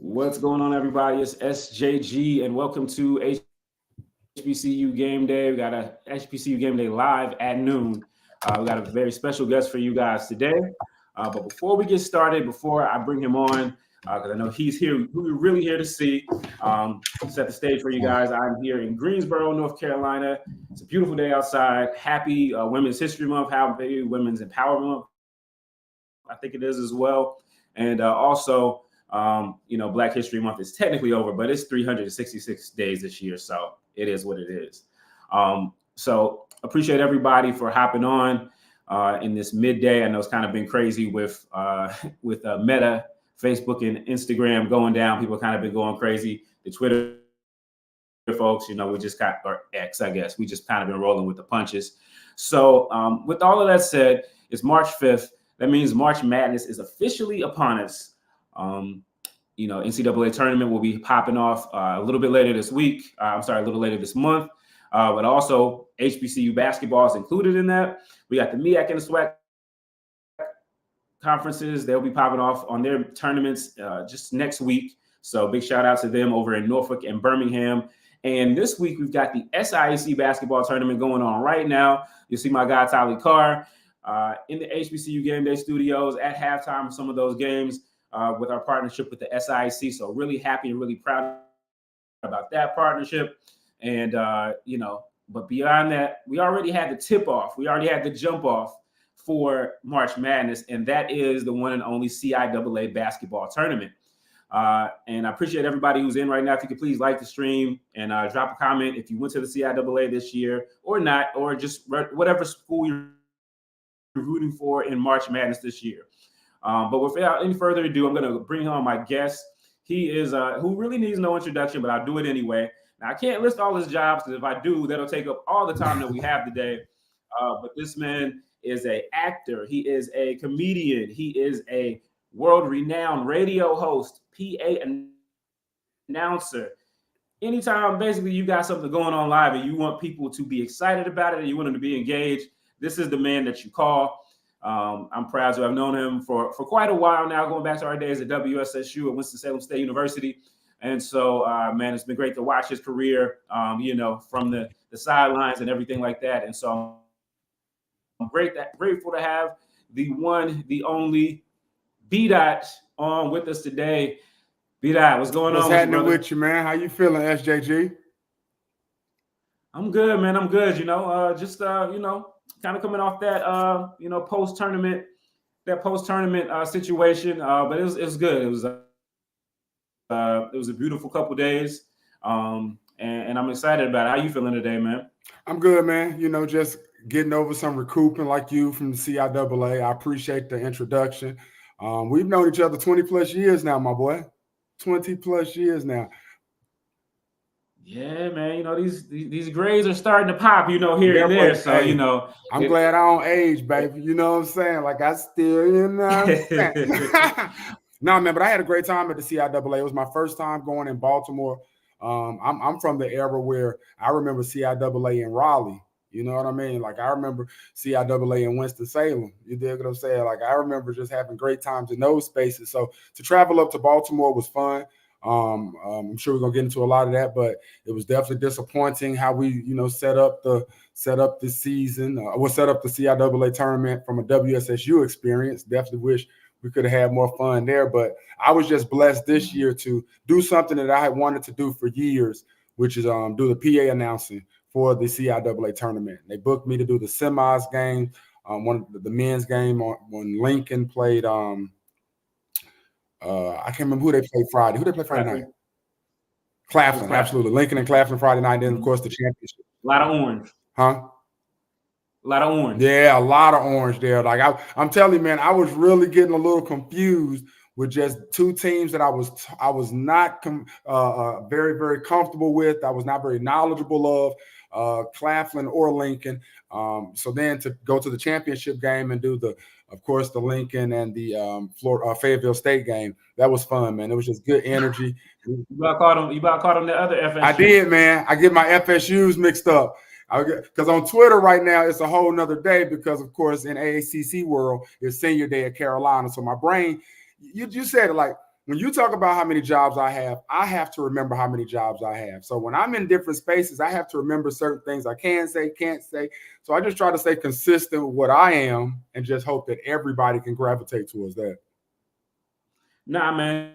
What's going on, everybody? It's SJG, and welcome to HBCU Game Day. We got a HBCU Game Day live at noon. We got a very special guest for you guys today. But before we get started, before I bring him on, because I know he's here, who we're really here to see, set the stage for you guys. I'm here in Greensboro, North Carolina. It's a beautiful day outside. Happy Women's History Month. Happy Women's Empowerment Month. I think it is as well. And also, Black History Month is technically over, but it's 366 days this year. So it is what it is. So appreciate everybody for hopping on in this midday. I know it's kind of been crazy with Meta, Facebook, and Instagram going down. People kind of been going crazy. The Twitter folks, we just got, or X, I guess, we just kind of been rolling with the punches. So with all of that said, it's March 5th. That means March Madness is officially upon us. NCAA tournament will be popping off a little bit later this week. A little later this month. But also HBCU basketball is included in that. We got the MEAC and the SWAC conferences. They'll be popping off on their tournaments just next week. So big shout out to them over in Norfolk and Birmingham. And this week we've got the SIAC basketball tournament going on right now. You'll see my guy Tali Carr in the HBCU Game Day studios at halftime of some of those games with our partnership with the SIAC. So really happy and really proud about that partnership. And, but beyond that, we already had the tip off. We already had the jump off for March Madness, and that is the one and only CIAA basketball tournament. And I appreciate everybody who's in right now. If you could please like the stream and drop a comment if you went to the CIAA this year or not, or just whatever school you're rooting for in March Madness this year. But without any further ado, I'm going to bring on my guest. He is who really needs no introduction, but I'll do it anyway. Now, I can't list all his jobs, because if I do, that'll take up all the time that we have today. But this man is an actor. He is a comedian. He is a world-renowned radio host, PA announcer. Anytime, basically, you got something going on live and you want people to be excited about it and you want them to be engaged, this is the man that you call. I'm proud to have known him for quite a while now, going back to our days at WSSU at Winston-Salem State University. And so, man, it's been great to watch his career, from the sidelines and everything like that. And so I'm grateful to have the one, the only BDaht on with us today. BDaht, what's going on? What's happening with you, man? How you feeling, SJG? I'm good, man. I'm good. Kind of coming off that, post-tournament situation. But it was good. It was a beautiful couple days, and I'm excited about it. How you feeling today, man? I'm good, man. Just getting over some recouping like you from the CIAA. I appreciate the introduction. We've known each other 20 plus years now, my boy. 20 plus years now. Yeah, man. These grades are starting to pop, here and there. So, I'm glad I don't age, baby. You know what I'm saying? Like I still, No, man, but I had a great time at the CIAA. It was my first time going in Baltimore. I'm from the era where I remember CIAA in Raleigh. You know what I mean? Like I remember CIAA in Winston-Salem. You dig what I'm saying? Like I remember just having great times in those spaces. So to travel up to Baltimore was fun. I'm sure we're gonna get into a lot of that, but it was definitely disappointing how we, set up the season. Set up the CIAA tournament from a WSSU experience. Definitely wish we could have had more fun there, but I was just blessed this year to do something that I had wanted to do for years, which is do the PA announcing for the CIAA tournament. They booked me to do the semis game, the men's game when Lincoln played. I can't remember who they played Friday. Who they played Friday night? Claflin, absolutely. Lincoln and Claflin Friday night. Then of course the championship. A lot of orange. Huh? A lot of orange. Yeah, a lot of orange there. Like I'm telling you, man, I was really getting a little confused with just two teams that I was not very, very comfortable with. I was not very knowledgeable of Claflin or Lincoln. So then to go to the championship game and do of course, the Lincoln and the Fayetteville State game, that was fun, man. It was just good energy. You about caught on the other FSU. I did, man. I get my FSUs mixed up. Because on Twitter right now, it's a whole nother day because, of course, in AACC world, it's senior day at Carolina. So my brain, you said it like, when you talk about how many jobs I have to remember how many jobs I have. So when I'm in different spaces, I have to remember certain things I can say, can't say. So I just try to stay consistent with what I am and just hope that everybody can gravitate towards that. Nah, man.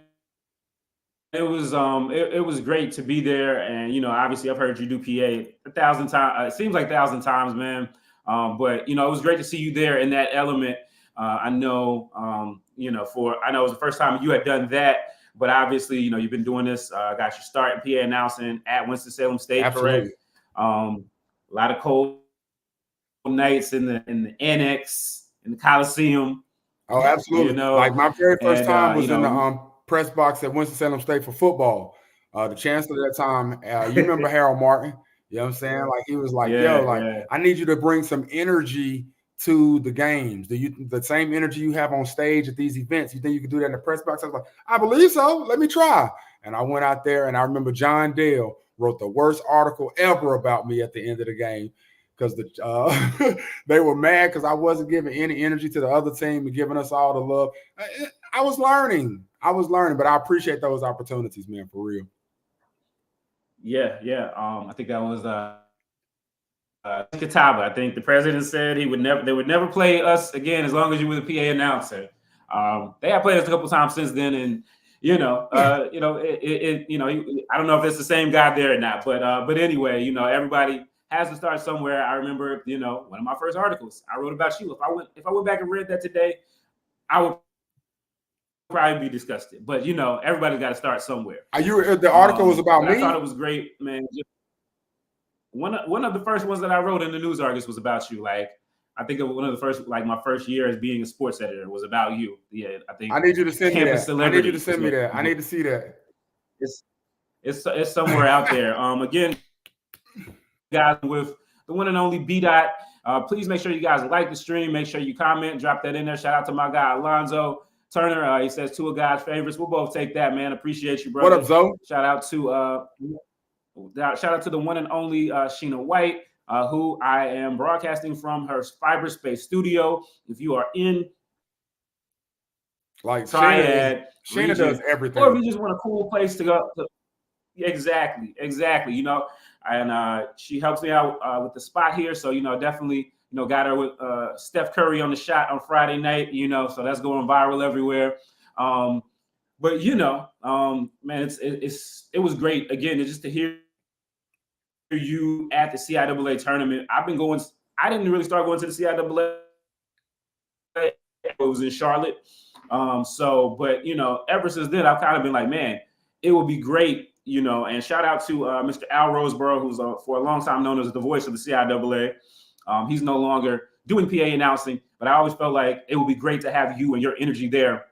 It was great to be there, and obviously I've heard you do PA 1,000 times. It seems like 1,000 times, man. But it was great to see you there in that element. I know, I know it was the first time you had done that, but obviously, you've been doing this. Got your start in PA announcing at Winston-Salem State, Absolutely. correct? A lot of cold nights in the annex, in the Coliseum. Oh, absolutely. Like my very first time was in the press box at Winston-Salem State for football. The chancellor at that time, you remember Harold Martin? You know what I'm saying? Like he was like, I need you to bring some energy to the games. The same energy you have on stage at these events, you think you can do that in the press box? I was like, I believe so. Let me try. And I went out there, and I remember John Dale wrote the worst article ever about me at the end of the game because they were mad because I wasn't giving any energy to the other team and giving us all the love. I was learning, but I appreciate those opportunities, man, for real. Yeah. I think that was Catawba. I think the president said they would never play us again as long as you were the PA announcer. They have played us a couple times since then, and I don't know if it's the same guy there or not, but anyway, everybody has to start somewhere. I remember, one of my first articles I wrote about you. If I went back and read that today, I would probably be disgusted. But everybody's got to start somewhere. The article was about me. I thought it was great, man. One of the first ones that I wrote in the news articles was about you. Like, I think one of the first, like my first year as being a sports editor was about you. Yeah, I think I need you to send me that. I need you to send me that. I need to see that. It's somewhere out there. Again, guys, with the one and only BDaht. Please make sure you guys like the stream. Make sure you comment, drop that in there. Shout out to my guy Alonzo Turner. He says two of God's favorites. We'll both take that, man. Appreciate you, brother. What up, Zoe? Shout out to the one and only Sheena White, who I am broadcasting from her cyberspace studio. If you are in like Triad, Sheena does everything. Or if you just want a cool place to go. Exactly. And she helps me out with the spot here. So, definitely, got her with Steph Curry on the shot on Friday night, so that's going viral everywhere. But, man, it was great. Again, just to hear you at the CIAA tournament. I didn't really start going to the CIAA. It was in Charlotte. But, ever since then, I've kind of been like, man, it would be great, and shout out to Mr. Al Roseborough, who's for a long time known as the voice of the CIAA. He's no longer doing PA announcing, but I always felt like it would be great to have you and your energy there.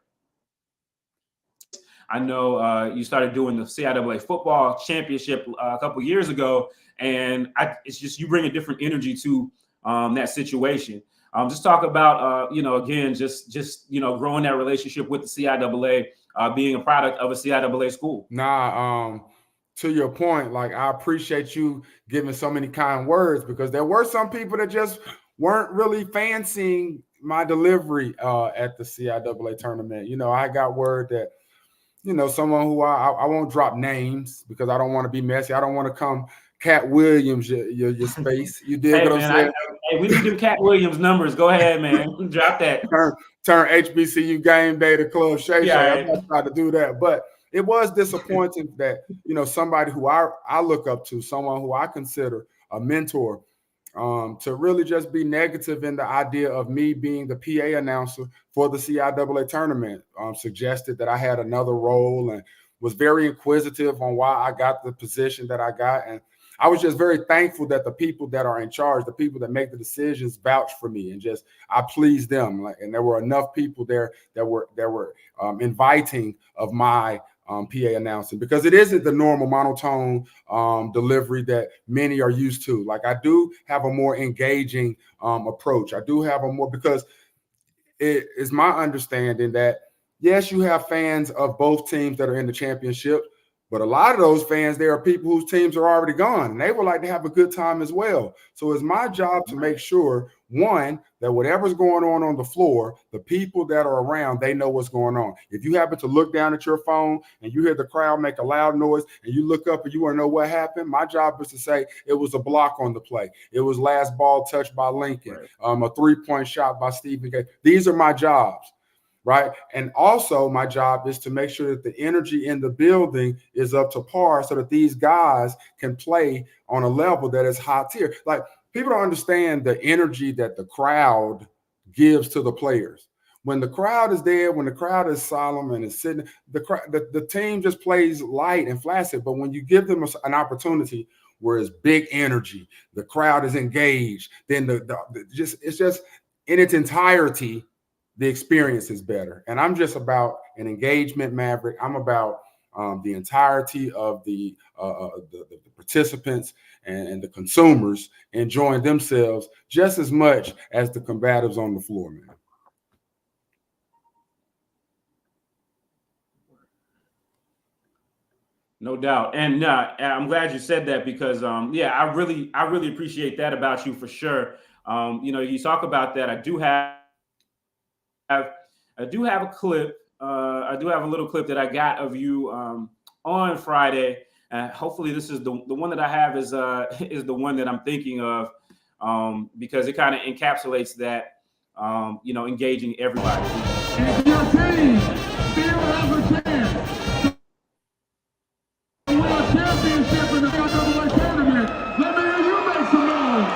I know you started doing the CIAA football championship a couple years ago, and it's just you bring a different energy to that situation. Just talk about, again, just growing that relationship with the CIAA, being a product of a CIAA school. To your point, like I appreciate you giving so many kind words because there were some people that just weren't really fancying my delivery at the CIAA tournament. I got word that, someone who I won't drop names because I don't want to be messy. I don't want to come Cat Williams your space. You did what I'm saying? Hey, we need them Cat Williams numbers. Go ahead, man. Drop that. Turn HBCU game day to Club Shay. Yeah, I'm not trying to do that, but it was disappointing that somebody who I look up to, someone who I consider a mentor, to really just be negative in the idea of me being the PA announcer for the CIAA tournament. Suggested that I had another role and was very inquisitive on why I got the position that I got. And I was just very thankful that the people that are in charge, the people that make the decisions, vouched for me, and just I pleased them. And there were enough people there that were inviting of my PA announcing, because it isn't the normal monotone delivery that many are used to. Like I do have a more engaging approach. I do have a more, because it is my understanding that yes, you have fans of both teams that are in the championship, but a lot of those fans, there are people whose teams are already gone, and they would like to have a good time as well. So it's my job to make sure one, that whatever's going on the floor, the people that are around, they know what's going on. If you happen to look down at your phone and you hear the crowd make a loud noise and you look up and you want to know what happened, my job is to say it was a block on the play. It was last ball touched by Lincoln, a three-point shot by Stephen Gaither. These are my jobs. Right. And also my job is to make sure that the energy in the building is up to par so that these guys can play on a level that is high tier. Like, people don't understand the energy that the crowd gives to the players. When the crowd is there, when the crowd is solemn and is sitting, the team just plays light and flaccid. But when you give them an opportunity where it's big energy, the crowd is engaged, then it's just in its entirety, the experience is better. And I'm just about an engagement maverick. I'm about the entirety of the participants and the consumers enjoying themselves just as much as the combatives on the floor, man. No doubt. And I'm glad you said that because, I really appreciate that about you for sure. You talk about that. I do have a clip. I do have a little clip that I got of you on Friday. Hopefully this is the one that I have is the one that I'm thinking of because it kind of encapsulates that, engaging everybody. If your team still has a chance to win a championship in the CIAA Tournament, let me hear you make some noise.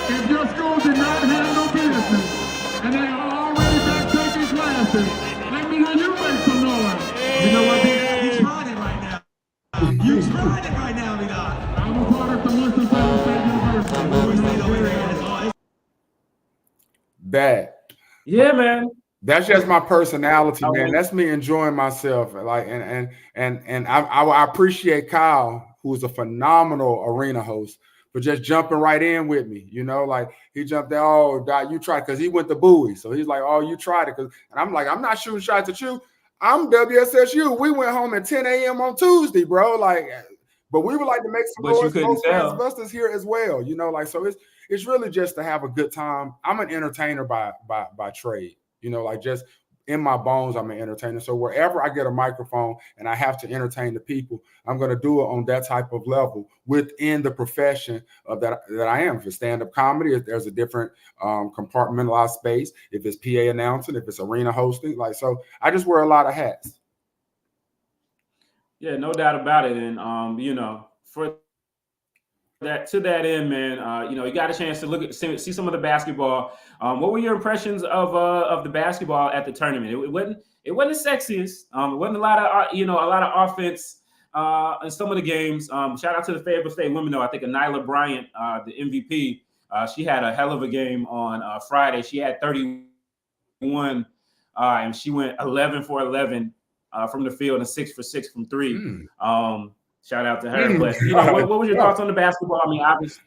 If your school did not handle business and they are already back taking classes, let me hear you make some noise. You know what, BDaht? You tried it right now. You tried it right now, BDaht. I'm a product of Winston-Salem State University. That. Yeah, man. That's just my personality, man. That's me enjoying myself. Like, and I appreciate Kyle, who's a phenomenal arena host, for just jumping right in with me. Like, he jumped there, oh, Dot, you tried, because he went to Bowie. So he's like, oh, you tried it. And I'm like, I'm not shooting shots at you. I'm WSSU. We went home at 10 a.m. on Tuesday, bro. Like, but we would like to make some noise. Most fans of us here as well. Like, so it's really just to have a good time. I'm an entertainer by trade. Like, just in my bones, I'm an entertainer. So wherever I get a microphone and I have to entertain the people, I'm going to do it on that type of level within the profession of that I am. If it's stand-up comedy, if there's a different compartmentalized space, if it's PA announcing, if it's arena hosting, like, so I just wear a lot of hats. Yeah, no doubt about it. And for that, to that end, man, you got a chance to see some of the basketball. What were your impressions of the basketball at the tournament? It wasn't the sexiest. It wasn't a lot of offense in some of the games. Shout out to the Fayetteville State women, though. I think Nyla Bryant, the MVP, she had a hell of a game on Friday. She had 31, and she went 11 for 11 from the field and 6 for 6 from three. Shout out to her. But what was your thoughts on the basketball? I mean, obviously.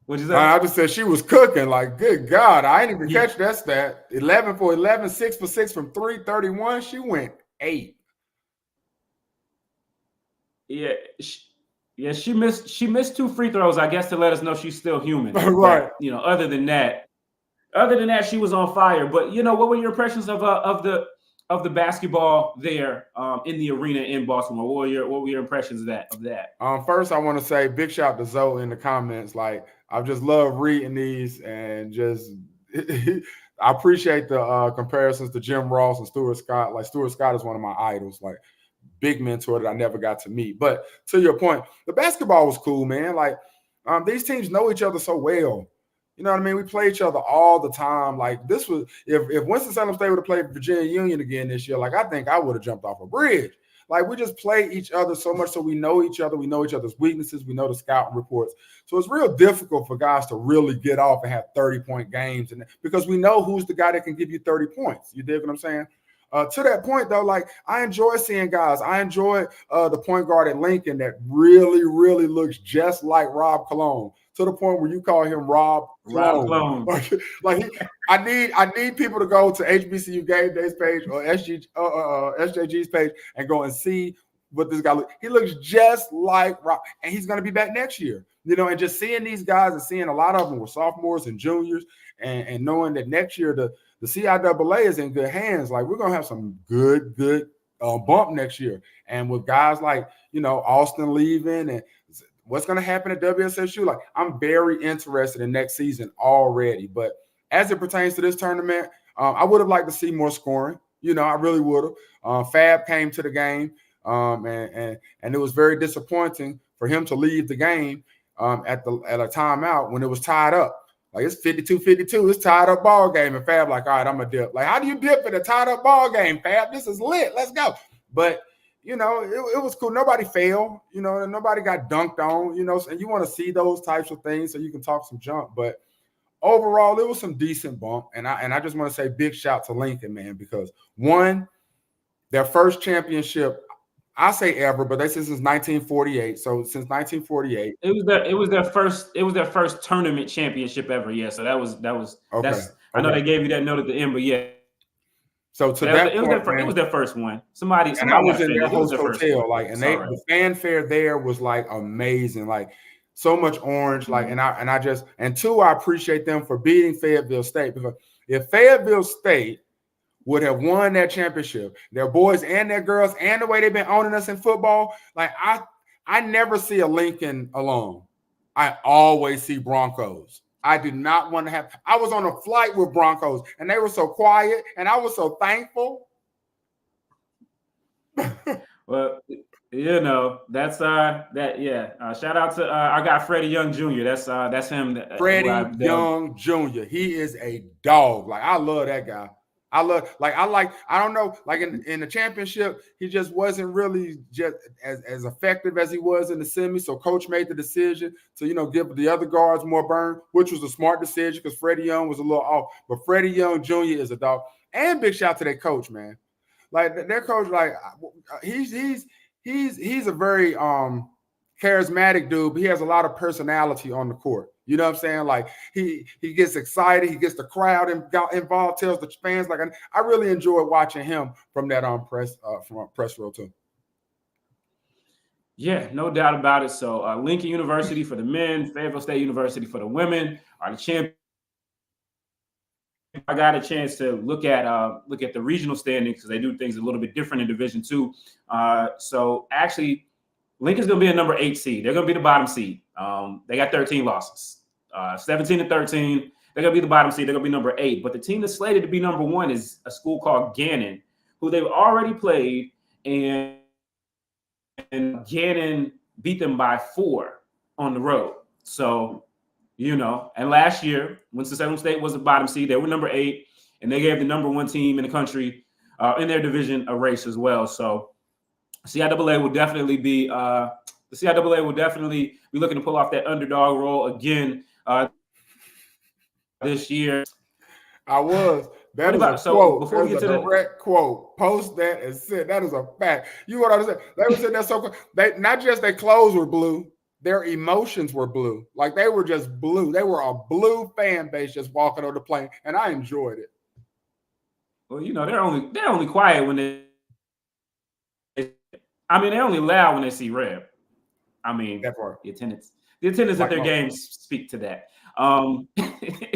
What'd you say? I just said she was cooking. Like, good God, I didn't even catch that stat. 11 for 11, 6 for 6 from 3, 31. She went 8. Yeah, she missed 2 free throws, I guess, to let us know she's still human. Right. But, other than that, she was on fire. But what were your impressions of the basketball there in the arena in Baltimore? What were your impressions of that? First, I want to say big shout out to Zoe in the comments. Like, I just love reading these and just I appreciate the comparisons to Jim Ross and Stuart Scott. Like, Stuart Scott is one of my idols, like big mentor that I never got to meet. But to your point, the basketball was cool, man. Like, these teams know each other so well. You know what I mean? We play each other all the time. Like, this was, if Winston-Salem State would have played Virginia Union again this year, like, I think I would have jumped off a bridge. Like, we just play each other so much so we know each other. We know each other's weaknesses. We know the scouting reports. So it's real difficult for guys to really get off and have 30-point games, because we know who's the guy that can give you 30 points. You dig what I'm saying? To that point, though, like, I enjoy seeing guys. I enjoy the point guard at Lincoln that really, really looks just like Rob Cologne, to the point where you call him Rob Cologne. I need people to go to HBCU Game Days page or SJG's page and go and see what this guy looks. He looks just like Rob, and he's going to be back next year. You know, and just seeing these guys and seeing a lot of them were sophomores and juniors, and knowing that next year the CIAA is in good hands. Like, we're going to have some good bump next year. And with guys like, you know, Austin leaving and what's going to happen at WSSU, like, I'm very interested in next season already. But as it pertains to this tournament, I would have liked to see more scoring. You know, I really would have. Fab came to the game, and it was very disappointing for him to leave the game at a timeout when it was tied up. Like, it's 52-52. It's tied up ball game. And Fab like, all right, I'm going to dip. Like, how do you dip in a tied up ball game, Fab? This is lit. Let's go. But, you know, it was cool. Nobody failed. You know, nobody got dunked on, you know, and you want to see those types of things so you can talk some junk. But overall, it was some decent bump. And I just want to say big shout to Lincoln, man, because one, their first championship, I say ever, but they said since 1948. So since 1948, it was their first tournament championship ever. Yeah, so that was okay. That's I know they gave you that note at the end, but yeah. So to that point, it was their first one. Somebody I was in their hotel, the the fanfare there was like amazing, like so much orange, like, and I appreciate them for beating Fayetteville State, because if Fayetteville State would have won that championship, their boys and their girls, and the way they've been owning us in football, like, I never see a Lincoln alone. I always see Broncos. I do not want to have – I was on a flight with Broncos, and they were so quiet, and I was so thankful. Well, you know, that's shout out to our guy Freddie Young Jr. That's him. Freddie Young Jr. He is a dog. Like, I love that guy. I don't know, like in the championship, he just wasn't really just as effective as he was in the semi. So coach made the decision to, you know, give the other guards more burn, which was a smart decision because Freddie Young was a little off. But Freddie Young Jr. is a dog. And big shout to their coach, man. Like, their coach, like, he's a very charismatic dude, but he has a lot of personality on the court. You know what I'm saying? Like, he gets excited, he gets the crowd involved, tells the fans. Like, I really enjoyed watching him from that press row too. Yeah, no doubt about it. So Lincoln University for the men, Fayetteville State University for the women are the champions. I got a chance to look at the regional standings because they do things a little bit different in Division II. So actually, Lincoln's going to be a number 8 seed. They're going to be the bottom seed. They got 13 losses, 17-13. They're going to be the bottom seed. They're going to be number 8. But the team that's slated to be number 1 is a school called Gannon, who they've already played, and Gannon beat them by 4 on the road. So, you know, and last year, Winston-Salem State was the bottom seed. They were number 8, and they gave the number 1 team in the country in their division a race as well. So CIAA will definitely be looking to pull off that underdog role again this year. I was. That is a quote. Before we get to the direct quote, post that and said that is a fact. You want to understand? They were saying that so cool. They not just their clothes were blue, their emotions were blue. Like, they were just blue. They were a blue fan base just walking on the plane, and I enjoyed it. Well, you know, they're only quiet when they only loud when they see red. I mean, that part. The attendance at their games speak to that.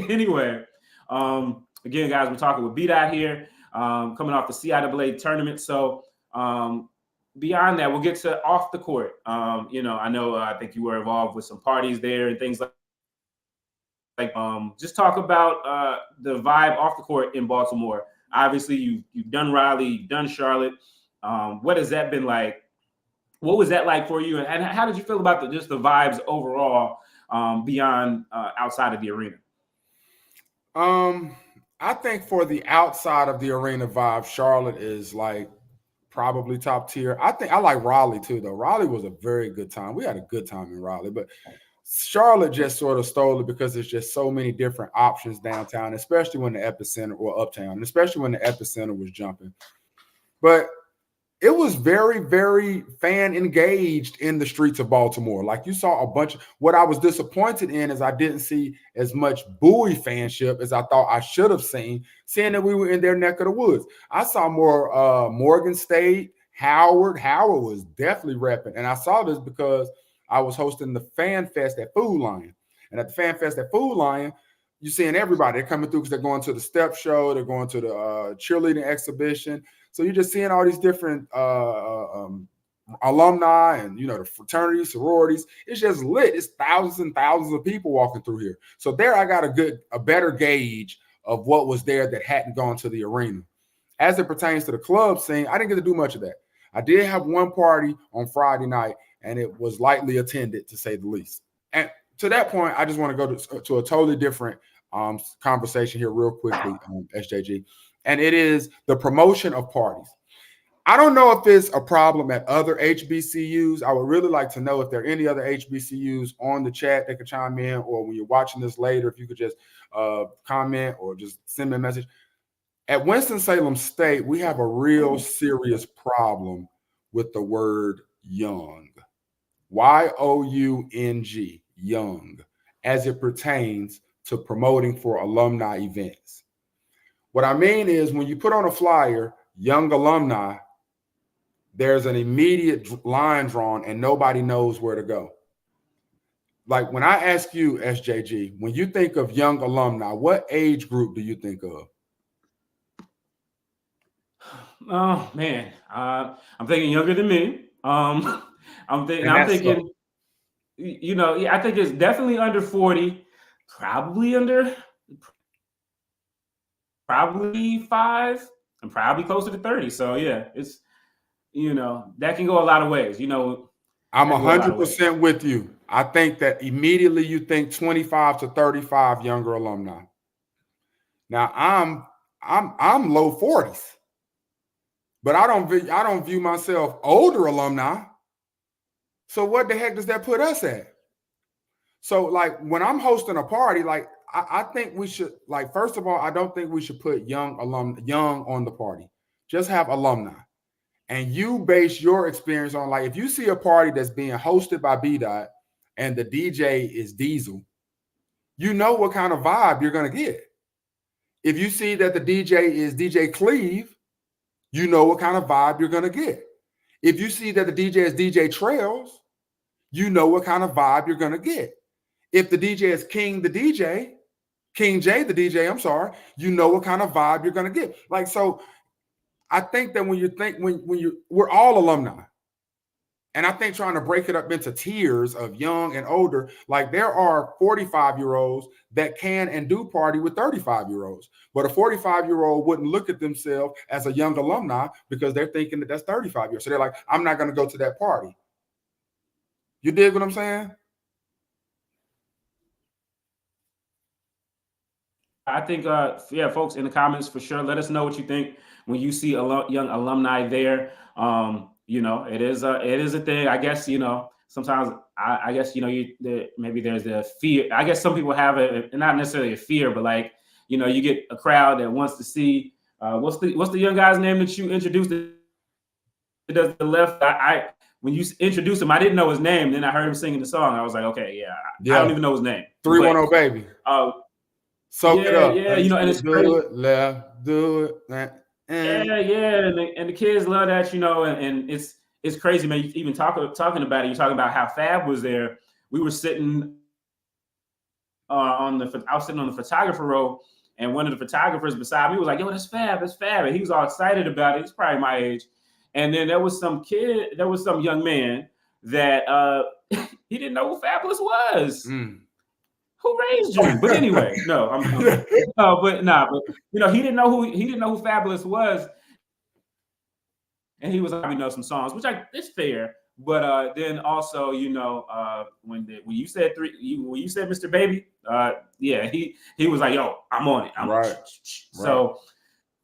Anyway, again, guys, we're talking with BDaht here, coming off the CIAA tournament. So beyond that, we'll get to off the court. You know, I think you were involved with some parties there and things like just talk about the vibe off the court in Baltimore. Obviously, you've done Raleigh, you've done Charlotte. What has that been like? What was that like for you? And how did you feel about just the vibes overall beyond outside of the arena? I think for the outside of the arena vibe, Charlotte is like probably top tier. I think I like Raleigh too, though. Raleigh was a very good time. We had a good time in Raleigh, but Charlotte just sort of stole it because there's just so many different options downtown, especially when the epicenter or uptown, especially when the epicenter was jumping. But it was very, very fan engaged in the streets of Baltimore. Like, you saw a bunch of what I was disappointed in is I didn't see as much Bowie fanship as I thought I should have seen, seeing that we were in their neck of the woods. I saw more Morgan State, Howard was definitely repping. And I saw this because I was hosting the Fan Fest at Food Lion. And at the Fan Fest at Food Lion, you're seeing everybody. They're coming through because they're going to the step show. They're going to the cheerleading exhibition. So you're just seeing all these different alumni and, the fraternities, sororities. It's just lit. It's thousands and thousands of people walking through here. So there I got a better gauge of what was there that hadn't gone to the arena. As it pertains to the club scene, I didn't get to do much of that. I did have one party on Friday night, and it was lightly attended, to say the least. And to that point, I just want to go to a totally different conversation here real quickly, SJG, and it is the promotion of parties. I don't know if it's a problem at other HBCUs. I would really like to know if there are any other HBCUs on the chat that could chime in, or when you're watching this later, if you could just comment or just send me a message. At Winston-Salem State, we have a real serious problem with the word young, Y-O-U-N-G, young, as it pertains to promoting for alumni events. What I mean is when you put on a flyer, young alumni, there's an immediate line drawn and nobody knows where to go. Like when I ask you, SJG, when you think of young alumni, what age group do you think of? Oh man, I'm thinking younger than me. I'm thinking, I think it's definitely under 40, probably 5, and probably closer to 30. So yeah, it's that can go a lot of ways. I'm 100% with you. I think that immediately you think 25 to 35 younger alumni. Now I'm low 40s. But I don't view myself older alumni. So what the heck does that put us at? So like when I'm hosting a party, like I think we should, like, first of all, I don't think we should put young on the party. Just have alumni. And you base your experience on, like, if you see a party that's being hosted by BDaht and the DJ is Diesel, you know what kind of vibe you're going to get. If you see that the DJ is DJ Cleve, you know what kind of vibe you're going to get. If you see that the DJ is DJ Trails, you know what kind of vibe you're going to get. If the DJ is King J the DJ, I'm sorry, you know what kind of vibe you're going to get. Like, so I think that we're all alumni. And I think trying to break it up into tiers of young and older, like there are 45-year-olds that can and do party with 35-year-olds. But a 45-year-old wouldn't look at themselves as a young alumni because they're thinking that that's 35 years. So they're like, I'm not going to go to that party. You dig what I'm saying? I think, folks in the comments for sure, let us know what you think when you see a young alumni there. It is a thing. I guess, sometimes I guess, maybe there's a fear. I guess some people have not necessarily a fear, but like, you get a crowd that wants to see, what's the young guy's name that you introduced that does the left? When you introduced him, I didn't know his name. Then I heard him singing the song. I was like, okay, yeah. I don't even know his name. 310 Baby. Soak it up. Yeah, and it's great. Do it, left, do it. And the kids love that, and it's crazy, man. You even talking about it. You're talking about how Fab was there. We were sitting I was sitting on the photographer row, and one of the photographers beside me was like, "Yo, that's Fab, that's Fab," and he was all excited about it. He's probably my age. And then there was some young man that he didn't know who Fabulous was. Who raised you? But anyway, he didn't know who Fabulous was, and he was like, we know some songs, which it's fair. But then also, when you said Mr. Baby, he was like, yo, I'm on it. Right. So,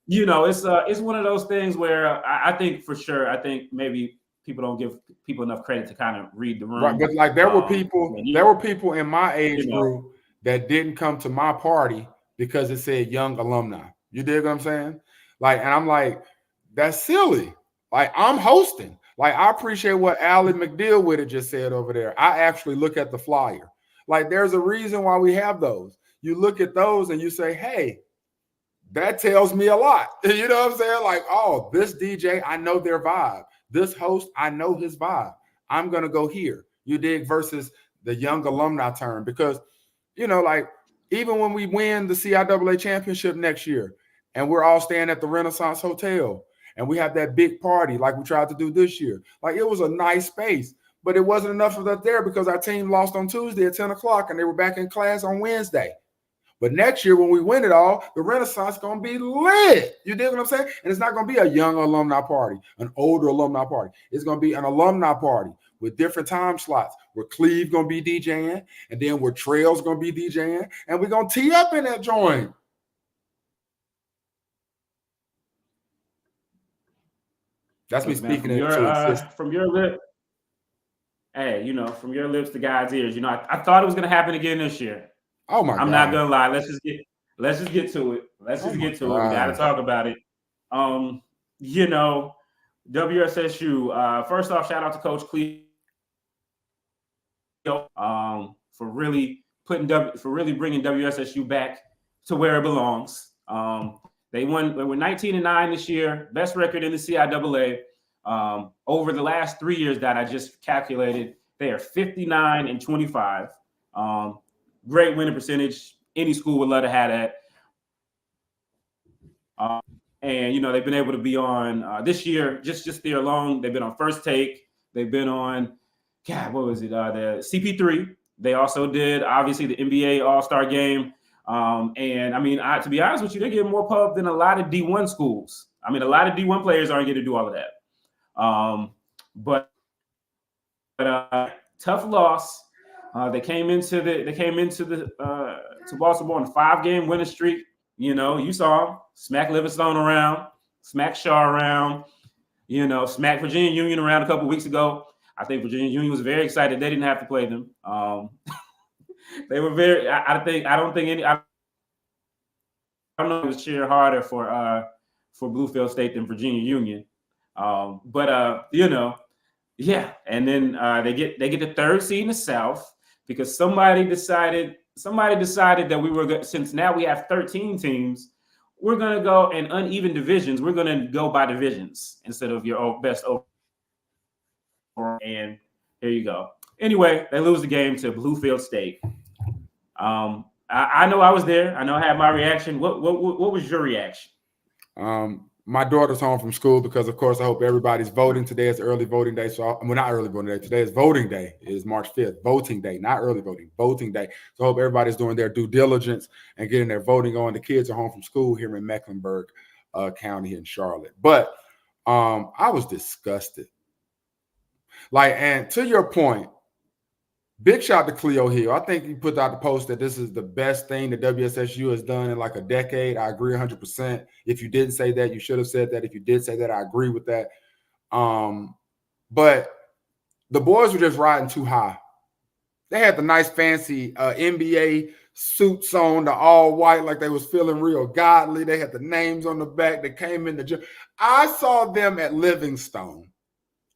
it's one of those things where I think for sure, maybe people don't give people enough credit to kind of read the room. Right, but like there were people in my age group that didn't come to my party because it said young alumni. You dig what I'm saying? Like, and I'm like, that's silly. Like, I'm hosting. Like, I appreciate what Allie McDeal with it just said over there. I actually look at the flyer. Like, there's a reason why we have those. You look at those and you say, hey, that tells me a lot. You know what I'm saying? Like, oh, this DJ, I know their vibe. This host, I know his vibe. I'm going to go here. You dig? Versus the young alumni term. Because, you know, like, even when we win the CIAA championship next year and we're all staying at the Renaissance Hotel and we have that big party like we tried to do this year, like, it was a nice space, but it wasn't enough of that there because our team lost on Tuesday at 10 o'clock and they were back in class on Wednesday. But next year, when we win it all, the Renaissance is going to be lit. You dig what I'm saying? And it's not going to be a young alumni party, an older alumni party. It's going to be an alumni party with different time slots where Cleve going to be DJing, and then where Trail's going to be DJing, and we're going to tee up in that joint. That's me speaking from your lips. Hey, you know, from your lips to God's ears. You know, I thought it was going to happen again this year. Oh my God! I'm not gonna lie. Let's just get to it. Let's just get to it. We got to talk about it. You know, WSSU. First off, shout out to Coach Cleo for really bringing WSSU back to where it belongs. They were 19-9 this year, best record in the CIAA. Over the last 3 years that I just calculated, they are 59-25. Great winning percentage. Any school would love to have that. And, you know, they've been able to be on this year, just there alone. They've been on First Take. They've been on, what was it? The CP3. They also did, obviously, the NBA All-Star Game. And, I mean, to be honest with you, they get more pub than a lot of D1 schools. I mean, a lot of D1 players aren't going to do all of that. But tough loss. They came into Baltimore on a 5-game winning streak. You know, you saw them smack Livingstone around, smack Shaw around, you know, smack Virginia Union around a couple weeks ago. I think Virginia Union was very excited they didn't have to play them. They were very. I don't know if it was cheering harder for Bluefield State than Virginia Union. But you know, yeah. And then they get the 3rd seed in the South. Because somebody decided that we were since now we have 13 teams, we're going to go in uneven divisions. We're going to go by divisions instead of your best over. And here you go. Anyway, they lose the game to Bluefield State. I know I was there. I know I had my reaction. What was your reaction? My daughter's home from school because, of course, I hope everybody's voting. Today is early voting day. So, not early voting day. Today is voting day. It is March 5th. Voting day, not early voting. Voting day. So I hope everybody's doing their due diligence and getting their voting on. The kids are home from school here in Mecklenburg County in Charlotte. But I was disgusted. Like, and to your point, big shout to Cleo Hill. I think he put out the post that this is the best thing that WSSU has done in like a decade. I agree 100%. If you didn't say that, you should have said that. If you did say that, I agree with that. But the boys were just riding too high. They had the nice fancy NBA suits on, the all white, like they was feeling real godly. They had the names on the back. They came in the gym. I saw them at Livingstone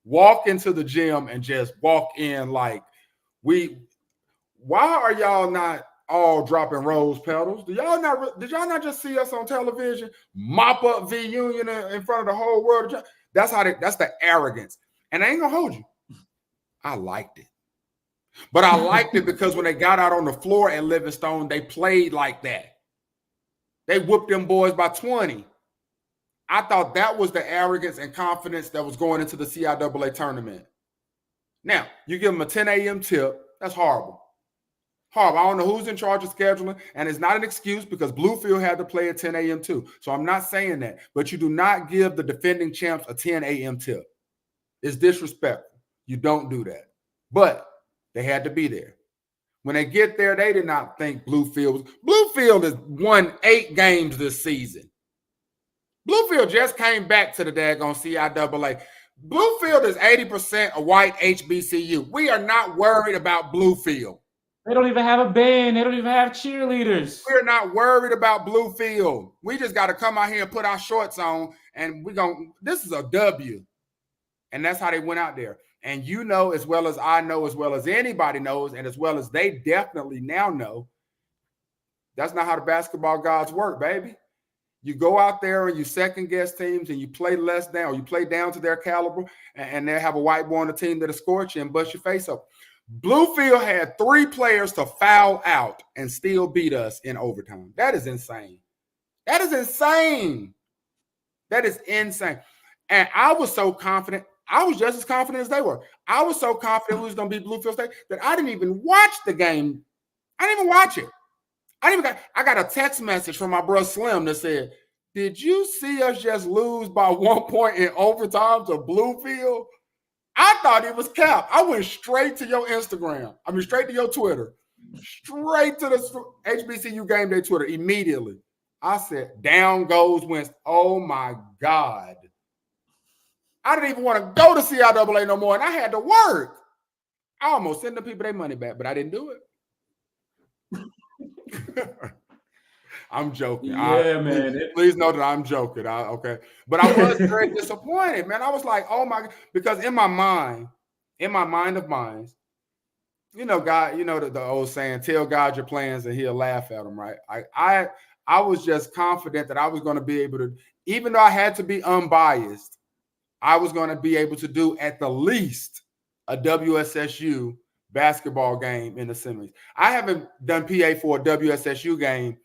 walk into the gym and just walk in like, why are y'all not all dropping rose petals? Did y'all not just see us on television mop up V Union in front of the whole world? That's the arrogance. And I ain't gonna hold you. I liked it. But I liked it because when they got out on the floor at Livingstone, they played like that. They whooped them boys by 20. I thought that was the arrogance and confidence that was going into the CIAA tournament. Now, you give them a 10 a.m. tip. That's horrible. Horrible. I don't know who's in charge of scheduling, and it's not an excuse because Bluefield had to play at 10 a.m. too. So I'm not saying that. But you do not give the defending champs a 10 a.m. tip. It's disrespectful. You don't do that. But they had to be there. When they get there, they did not think Bluefield has won 8 games this season. Bluefield just came back to the daggone CIAA. Bluefield is 80% a white HBCU. We are not worried about Bluefield. They don't even have a band. They don't even have cheerleaders. We're not worried about Bluefield. We just got to come out here and put our shorts on, and this is a W. And that's how they went out there. And you know as well as I know, as well as anybody knows, and as well as they definitely now know, that's not how the basketball gods work, baby. You go out there and you second guess teams and you play less down, or you play down to their caliber, and they have a white boy on the team that'll scorch you and bust your face up. Bluefield had 3 players to foul out and still beat us in overtime. That is insane. That is insane. That is insane. And I was so confident. I was just as confident as they were. I was so confident we was going to beat Bluefield State that I didn't even watch the game. I didn't even watch it. I got a text message from my brother Slim that said, "Did you see us just lose by 1 point in overtime to Bluefield?" I thought it was cap. I went straight to your Instagram. I mean, straight to your Twitter. Straight to the HBCU Game Day Twitter immediately. I said, down goes Winston. Oh, my God. I didn't even want to go to CIAA no more, and I had to work. I almost sent the people their money back, but I didn't do it. I'm joking. Yeah, man. Please know that I'm joking. Okay. But I was very disappointed, man. I was like, oh my God. Because in my mind of minds, God, the old saying, tell God your plans and he'll laugh at them, right? I was just confident that I was going to be able to, even though I had to be unbiased, I was going to be able to do at the least a WSSU basketball game in the semis. I haven't done PA for a WSSU game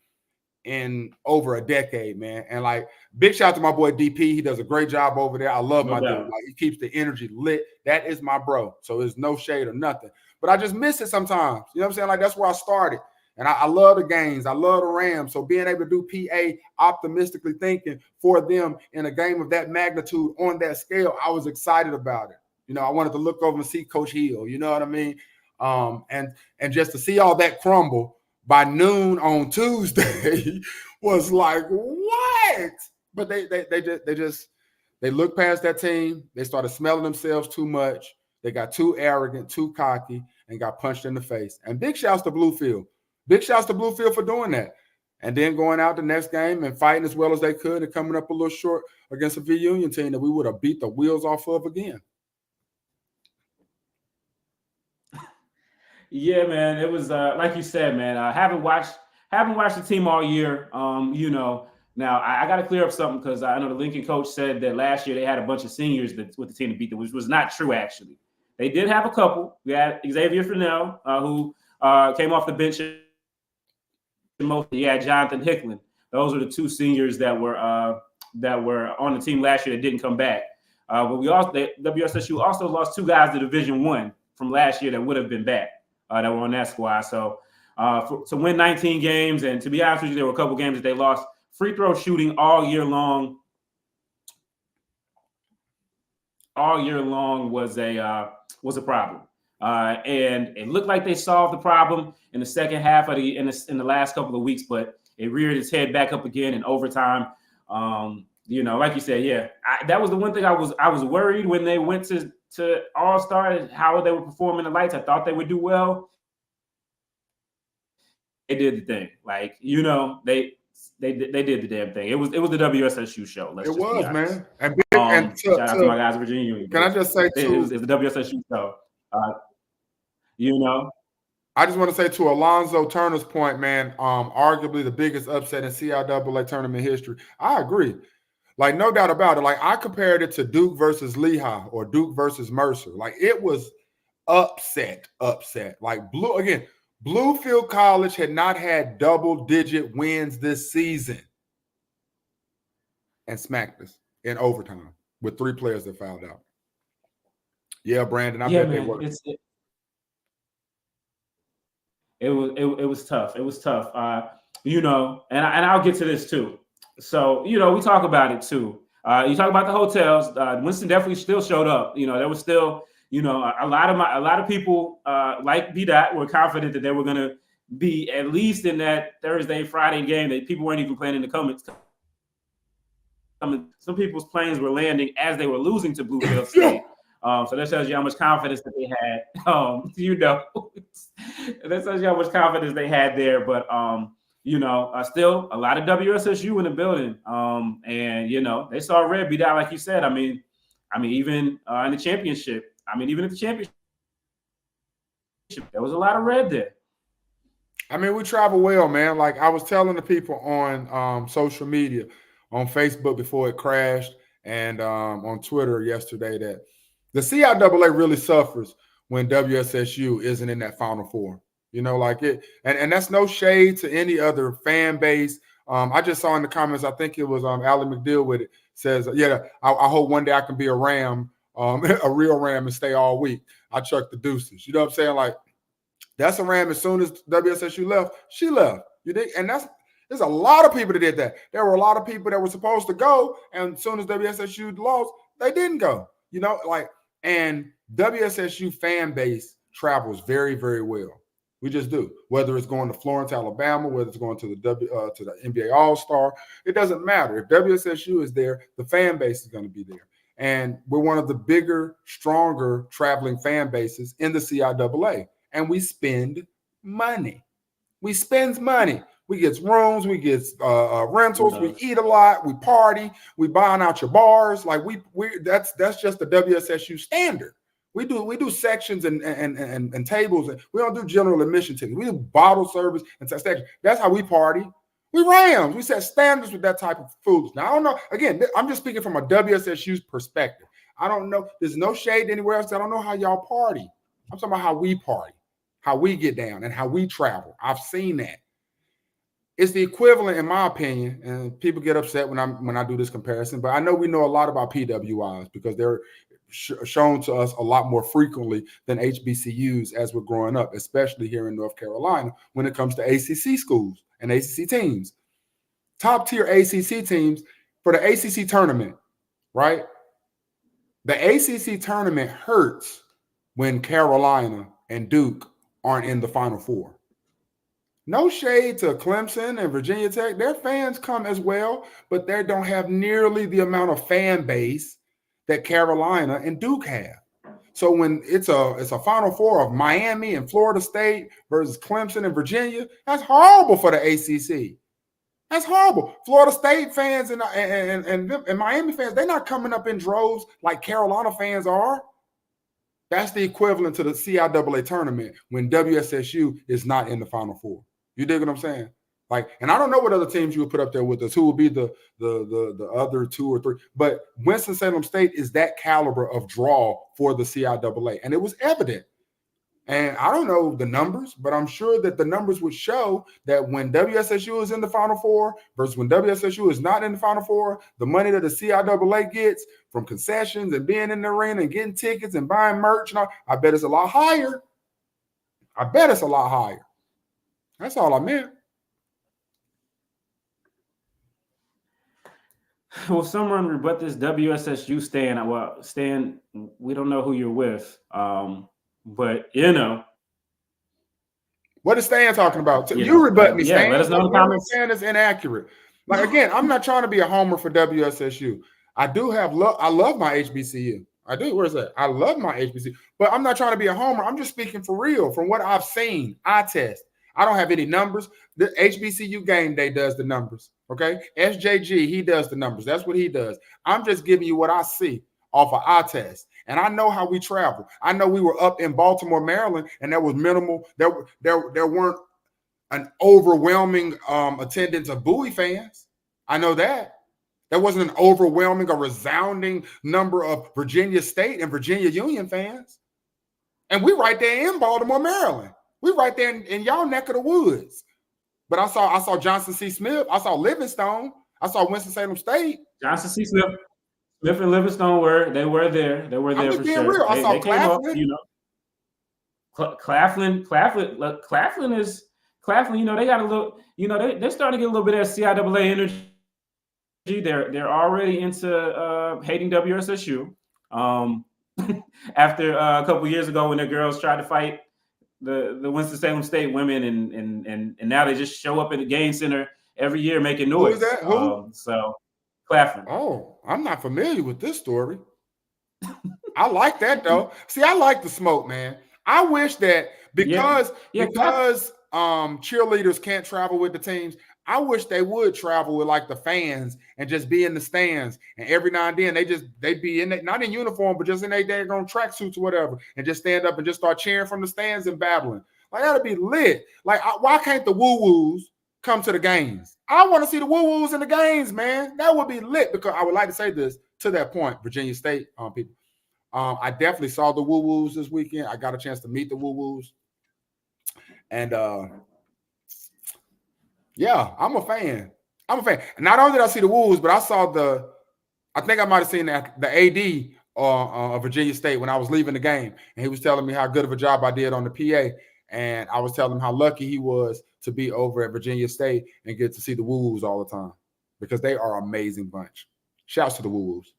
in over a decade, man. And like, big shout out to my boy DP. He does a great job over there. I love my dude. Like, he keeps the energy lit. That is my bro. So there's no shade or nothing. But I just miss it sometimes. You know what I'm saying? Like, that's where I started. And I love the games. I love the Rams. So being able to do PA optimistically thinking for them in a game of that magnitude on that scale, I was excited about it. I wanted to look over and see Coach Hill. You know what I mean? And just to see all that crumble by noon on Tuesday was like, what? But they looked past that team. They started smelling themselves too much. They got too arrogant, too cocky, and got punched in the face. And big shouts to Bluefield. Big shouts to Bluefield for doing that. And then going out the next game and fighting as well as they could and coming up a little short against a V-Union team that we would have beat the wheels off of again. Yeah, man. It was like you said, man. I haven't watched the team all year. Now I got to clear up something because I know the Lincoln coach said that last year they had a bunch of seniors with the team to beat them, which was not true. Actually, they did have a couple. We had Xavier Fennell, who came off the bench. Yeah, Jonathan Hicklin. Those were the 2 seniors that were on the team last year that didn't come back. But WSSU also lost 2 guys to Division I from last year that would have been back. That were on that squad. So to win 19 games, and to be honest with you, there were a couple games that they lost. Free throw shooting all year long was a problem. And it looked like they solved the problem in the second half of in the last couple of weeks, but it reared its head back up again in overtime. Like you said, yeah, that was the one thing I was worried when they went to All-Star, how they would perform in the lights. I thought they would do well. They did the thing. Like, they did the damn thing. It was the WSSU show. It was, man. And shout out to my guys, Virginia Union. Can I just say, it was the WSSU show. I just want to say, to Alonzo Turner's point, man, arguably the biggest upset in CIAA tournament history. I agree. Like, no doubt about it. Like, I compared it to Duke versus Lehigh or Duke versus Mercer. Like, it was upset. Like, Bluefield College had not had double-digit wins this season and smacked us in overtime with 3 players that fouled out. Yeah, Brandon, I bet they were. It was tough. It was tough. And I'll get to this too. So, we talk about it too. You talk about the hotels. Winston definitely still showed up. There was still, a lot of people like BDaht were confident that they were going to be at least in that Thursday, Friday game that people weren't even planning to come. Some people's planes were landing as they were losing to Bluefield State. So that tells you how much confidence that they had. That tells you how much confidence they had there. But still a lot of WSSU in the building. And they saw red beat out, like you said. I mean, even in the championship. Even at the championship, there was a lot of red there. We travel well, man. Like I was telling the people on social media, on Facebook before it crashed and on Twitter yesterday that the CIAA really suffers when WSSU isn't in that Final Four. You know, like it, and that's no shade to any other fan base. I just saw in the comments, I think it was Allie McDill with it, says, yeah, I hope one day I can be a Ram, a real Ram, and stay all week. I chuck the deuces. You know what I'm saying? Like, that's a Ram. As soon as WSSU left, she left. You think? And there's a lot of people that did that. There were a lot of people that were supposed to go, and as soon as WSSU lost, they didn't go. You know, like, and WSSU fan base travels very, very well. We just do. Whether it's going to Florence, Alabama, whether it's going to the NBA All-Star, it doesn't matter. If WSSU is there, the fan base is going to be there. And we're one of the bigger, stronger traveling fan bases in the CIAA. And we spend money. We spend money. We get rooms, we get rentals, we eat a lot, we party, we buying out your bars. Like that's just the WSSU standard. We do sections and tables, and we don't do general admission tickets. We do bottle service and sections. That's how we party. We Rams. We set standards with that type of food. Now, I don't know. Again, I'm just speaking from a WSSU's perspective. I don't know. There's no shade anywhere else. I don't know how y'all party. I'm talking about how we party, how we get down, and how we travel. I've seen that. It's the equivalent, in my opinion, and people get upset when I do this comparison, but I know we know a lot about PWIs because they're shown to us a lot more frequently than HBCUs as we're growing up, especially here in North Carolina when it comes to ACC schools and ACC teams. Top tier ACC teams for the ACC tournament, right? The ACC tournament hurts when Carolina and Duke aren't in the Final Four. No shade to Clemson and Virginia Tech. Their fans come as well, but they don't have nearly the amount of fan base that Carolina and Duke have. So when it's a Final Four of Miami and Florida State versus Clemson and Virginia, that's horrible for the ACC. That's horrible. Florida State fans and Miami fans, they're not coming up in droves like Carolina fans are. That's the equivalent to the CIAA tournament when WSSU is not in the Final Four. You dig what I'm saying? Like, and I don't know what other teams you would put up there with us, who will be the other two or three, but Winston-Salem State is that caliber of draw for the CIAA, and it was evident. And I don't know the numbers, but I'm sure that the numbers would show that when WSSU is in the Final Four versus when WSSU is not in the Final Four, the money that the CIAA gets from concessions and being in the arena and getting tickets and buying merch, and all, I bet it's a lot higher. I bet it's a lot higher. That's all I meant. Well, someone rebut this WSSU stand. Well, Stan, we don't know who you're with, but you know. What is Stan talking about? You you rebut me, yeah, Stan. let us know in the comments. Stan is inaccurate. Like, again, I'm not trying to be a homer for WSSU. I do have love. I love my HBCU. I do. Where's that? I love my HBCU, but I'm not trying to be a homer. I'm just speaking for real from what I've seen. I test. I don't have any numbers. The HBCU Game Day does the numbers, okay? SJG, he does the numbers. That's what he does. I'm just giving you what I see off of eye test. And I know how we travel. I know we were up in Baltimore, Maryland, and there was minimal. There weren't an overwhelming attendance of Bowie fans. I know that. There wasn't an overwhelming or resounding number of Virginia State and Virginia Union fans. And we right there in Baltimore, Maryland. We right there in y'all neck of the woods. But I saw Johnson C. Smith. I saw Livingstone. I saw Winston-Salem State. Johnson C. Smith and Livingstone were there. They were there for sure. Real. I saw they came up, Claflin. you know. Claflin is Claflin. You know, they got a little. You know, they're starting to get a little bit of CIAA energy. They're already into hating WSSU. After a couple years ago, when the girls tried to fight the Winston-Salem State women, and now they just show up at the game center every year making noise. Who is that? Who? So Claflin. Oh, I'm not familiar with this story. I like that though. See, I like the smoke, man. I wish that because cheerleaders can't travel with the teams, I wish they would travel with like the fans and just be in the stands. And every now and then they'd be in it, not in uniform, but just in their daggone tracksuits or whatever, and just stand up and just start cheering from the stands and battling. Like, that'd be lit. Like, why can't the woo-woos come to the games. I want to see the woo-woos in the games, man. That would be lit, because I would like to say this to that point, Virginia State people. I definitely saw the woo-woos this weekend. I got a chance to meet the woo-woos. And yeah, I'm a fan. Not only did I see the woo-woos, but I saw I think I might have seen the AD of Virginia State when I was leaving the game. And he was telling me how good of a job I did on the PA. And I was telling him how lucky he was to be over at Virginia State and get to see the woo-woos all the time, because they are an amazing bunch. Shouts to the woo-woos.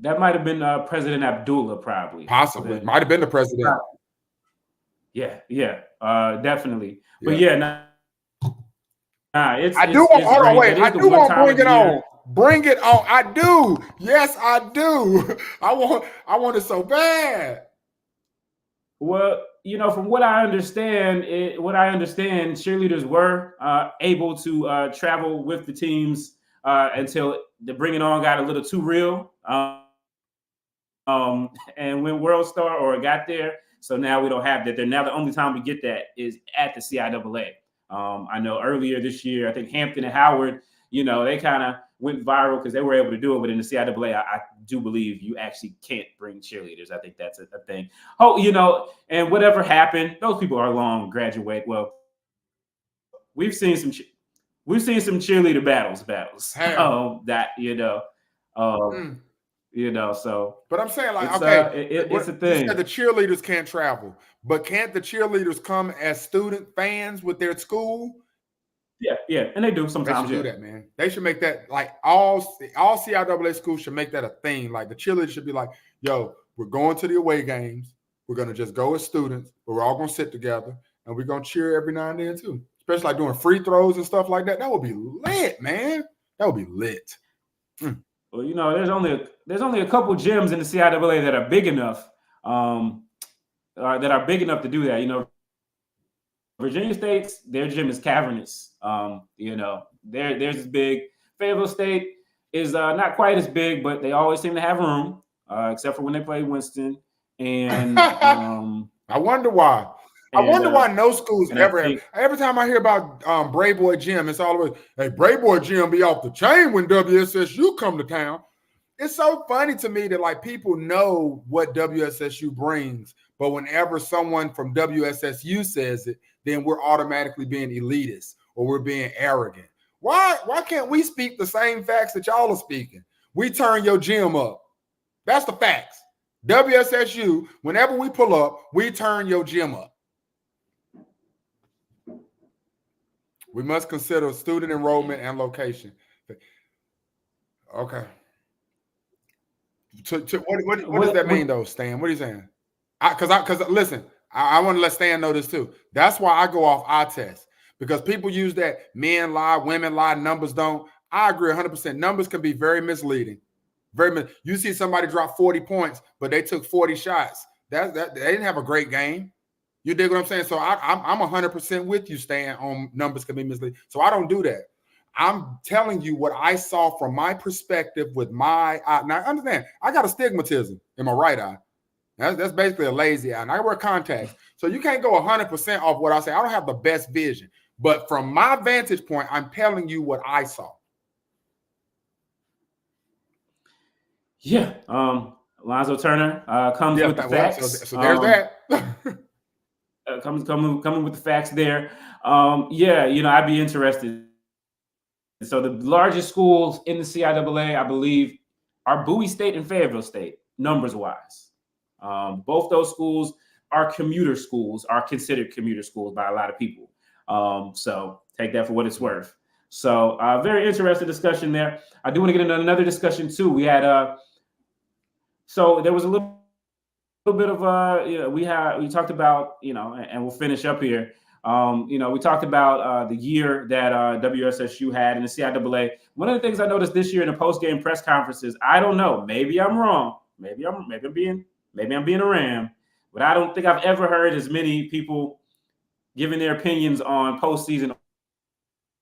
That might have been President Abdullah, probably. Possibly. Might have been the president. Yeah, definitely. But yeah, I do want to bring it on. Bring it on. I do. Yes, I do. I want it so bad. Well, from what I understand, cheerleaders were able to travel with the teams until the Bring It On got a little too real. And when World Star or got there, so now we don't have that. Now the only time we get that is at the CIAA. I know earlier this year, I think Hampton and Howard, they kind of went viral because they were able to do it. But in the CIAA, I do believe you actually can't bring cheerleaders. I think that's a thing. Oh, and whatever happened, those people are long graduate. Well, we've seen some cheerleader battles. Hey. So. But I'm saying, like, it's a thing. You said the cheerleaders can't travel, but can't the cheerleaders come as student fans with their school? Yeah, and they do sometimes. They should do that, man. They should make that, like, all CIAA schools should make that a thing. Like, the cheerleaders should be like, yo, we're going to the away games. We're going to just go as students, but we're all going to sit together, and we're going to cheer every now and then, too. Especially, like, doing free throws and stuff like that. That would be lit, man. That would be lit. Well, there's only a couple gyms in the CIAA that are big enough, to do that. Virginia State's, their gym is cavernous. Theirs is big. Fayetteville State is not quite as big, but they always seem to have room, except for when they play Winston. And I wonder why. I wonder why no schools ever have. Every time I hear about Bray Boy Gym, it's always, hey, Bray Boy Gym be off the chain when WSSU come to town. It's so funny to me that, like, people know what WSSU brings, but whenever someone from WSSU says it, then we're automatically being elitist or we're being arrogant. Why can't we speak the same facts that y'all are speaking? We turn your gym up. That's the facts. WSSU, whenever we pull up, we turn your gym up. We must consider student enrollment and location. Okay. What does that mean, though, Stan? What are you saying? Because listen, I want to let Stan know this too. That's why I go off eye test, because people use that men lie, women lie, numbers don't. I agree 100%. Numbers can be very misleading. You see somebody drop 40 points, but they took 40 shots. They didn't have a great game. You dig what I'm saying? So I'm 100% with you, Stan, on numbers can be misleading. So I don't do that. I'm telling you what I saw from my perspective with my eye. Now, understand, I got astigmatism in my right eye. That's basically a lazy eye. And I wear contacts. So you can't go 100% off what I say. I don't have the best vision. But from my vantage point, I'm telling you what I saw. Yeah. Alonzo Turner comes with the facts. So there's that. Coming with the facts there. I'd be interested. So the largest schools in the CIAA, I believe, are Bowie State and Fayetteville State, numbers-wise. Both those schools are considered commuter schools by a lot of people. So take that for what it's worth. So very interesting discussion there. I do want to get into another discussion too. We had so there was a little bit of we talked about, and we'll finish up here. We talked about the year that WSSU had in the CIAA. One of the things I noticed this year in the post-game press conferences, I don't know, maybe I'm wrong, maybe I'm being a ram, but I don't think I've ever heard as many people giving their opinions on postseason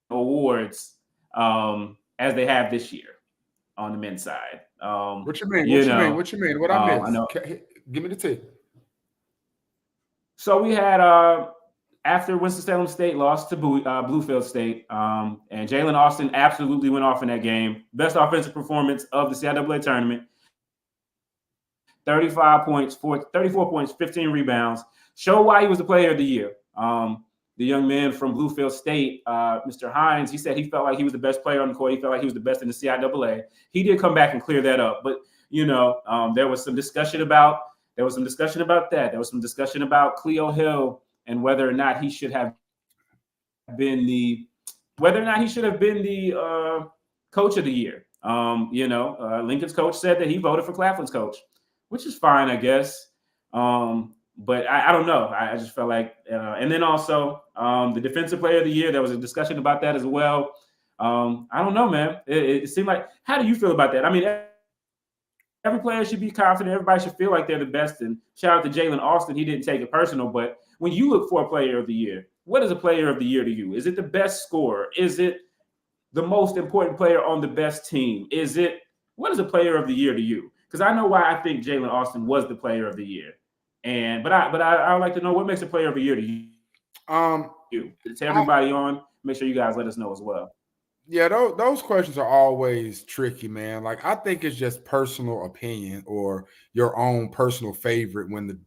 awards as they have this year on the men's side. What you mean? What you mean? What I missed? Give me the tip. So we had after Winston-Salem State lost to Bluefield State, and Jalen Austin absolutely went off in that game. Best offensive performance of the CIAA tournament. 34 points, 15 rebounds. Show why he was the player of the year. The young man from Bluefield State, Mr. Hines, he said he felt like he was the best player on the court. He felt like he was the best in the CIAA. He did come back and clear that up. But, there was some discussion about that. There was some discussion about Cleo Hill and whether or not he should have been the coach of the year. Lincoln's coach said that he voted for Claflin's coach, which is fine, I guess. But I don't know. I just felt like, and then also the defensive player of the year, there was a discussion about that as well. I don't know, man. It seemed like, how do you feel about that? I mean, every player should be confident. Everybody should feel like they're the best. And shout out to Jalen Austin. He didn't take it personal. But when you look for a player of the year, what is a player of the year to you? Is it the best scorer? Is it the most important player on the best team? What is a player of the year to you? Because I know why I think Jalen Austin was the player of the year. But I would like to know what makes a player of the year to you. To everybody on, make sure you guys let us know as well. Yeah, those questions are always tricky, man. Like, I think it's just personal opinion or your own personal favorite when the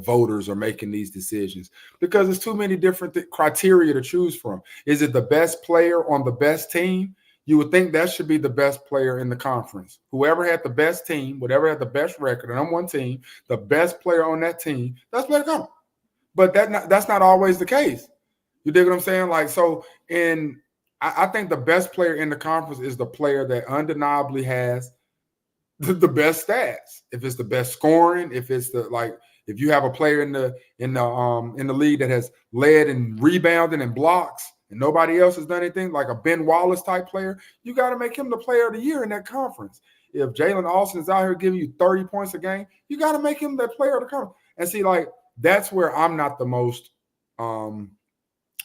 voters are making these decisions, because there's too many different criteria to choose from. Is it the best player on the best team? You would think that should be the best player in the conference. Whoever had the best team, whatever had the best record, the number one team, the best player on that team, that's where to come. But that's not always the case. You dig what I'm saying? Like, so I think the best player in the conference is the player that undeniably has the best stats. If it's the best scoring, if you have a player in the league that has led in rebounding and blocks and nobody else has done anything, like a Ben Wallace type player, you got to make him the player of the year in that conference. If Jalen Austin is out here giving you 30 points a game, you got to make him the player of the conference. And see, like, that's where I'm not the most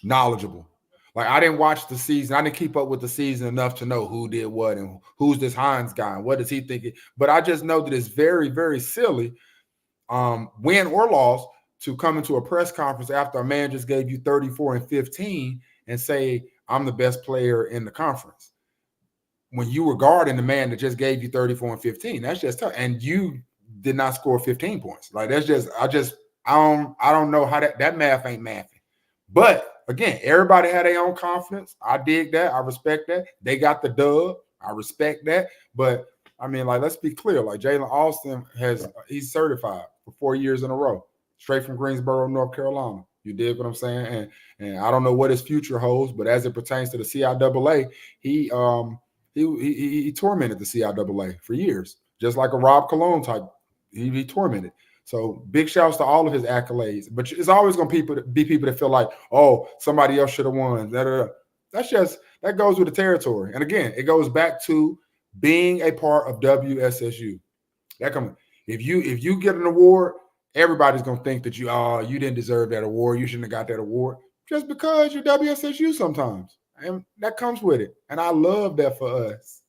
knowledgeable. Like, I didn't watch the season. I didn't keep up with the season enough to know who did what and who's this Hines guy and what is he thinking. But I just know that it's very, very silly, win or loss, to come into a press conference after a man just gave you 34 and 15 and say, I'm the best player in the conference, when you were guarding the man that just gave you 34 and 15. That's just tough. And you did not score 15 points. Like, that's just, I don't know how that math ain't mathing. But again, everybody had their own confidence. I dig that. I respect that. They got the dub. I respect that. But I mean, like, let's be clear. Like, Jalen Austin he's certified for 4 years in a row, straight from Greensboro, North Carolina. You dig what I'm saying? And I don't know what his future holds, but as it pertains to the CIAA, he tormented the CIAA for years, just like a Rob Cologne type. He tormented. So big shouts to all of his accolades. But it's always going to be people that feel like, oh, somebody else should have won. That goes with the territory. And again, it goes back to being a part of WSSU. If you get an award, everybody's going to think that you didn't deserve that award. You shouldn't have got that award just because you're WSSU sometimes. And that comes with it. And I love that for us.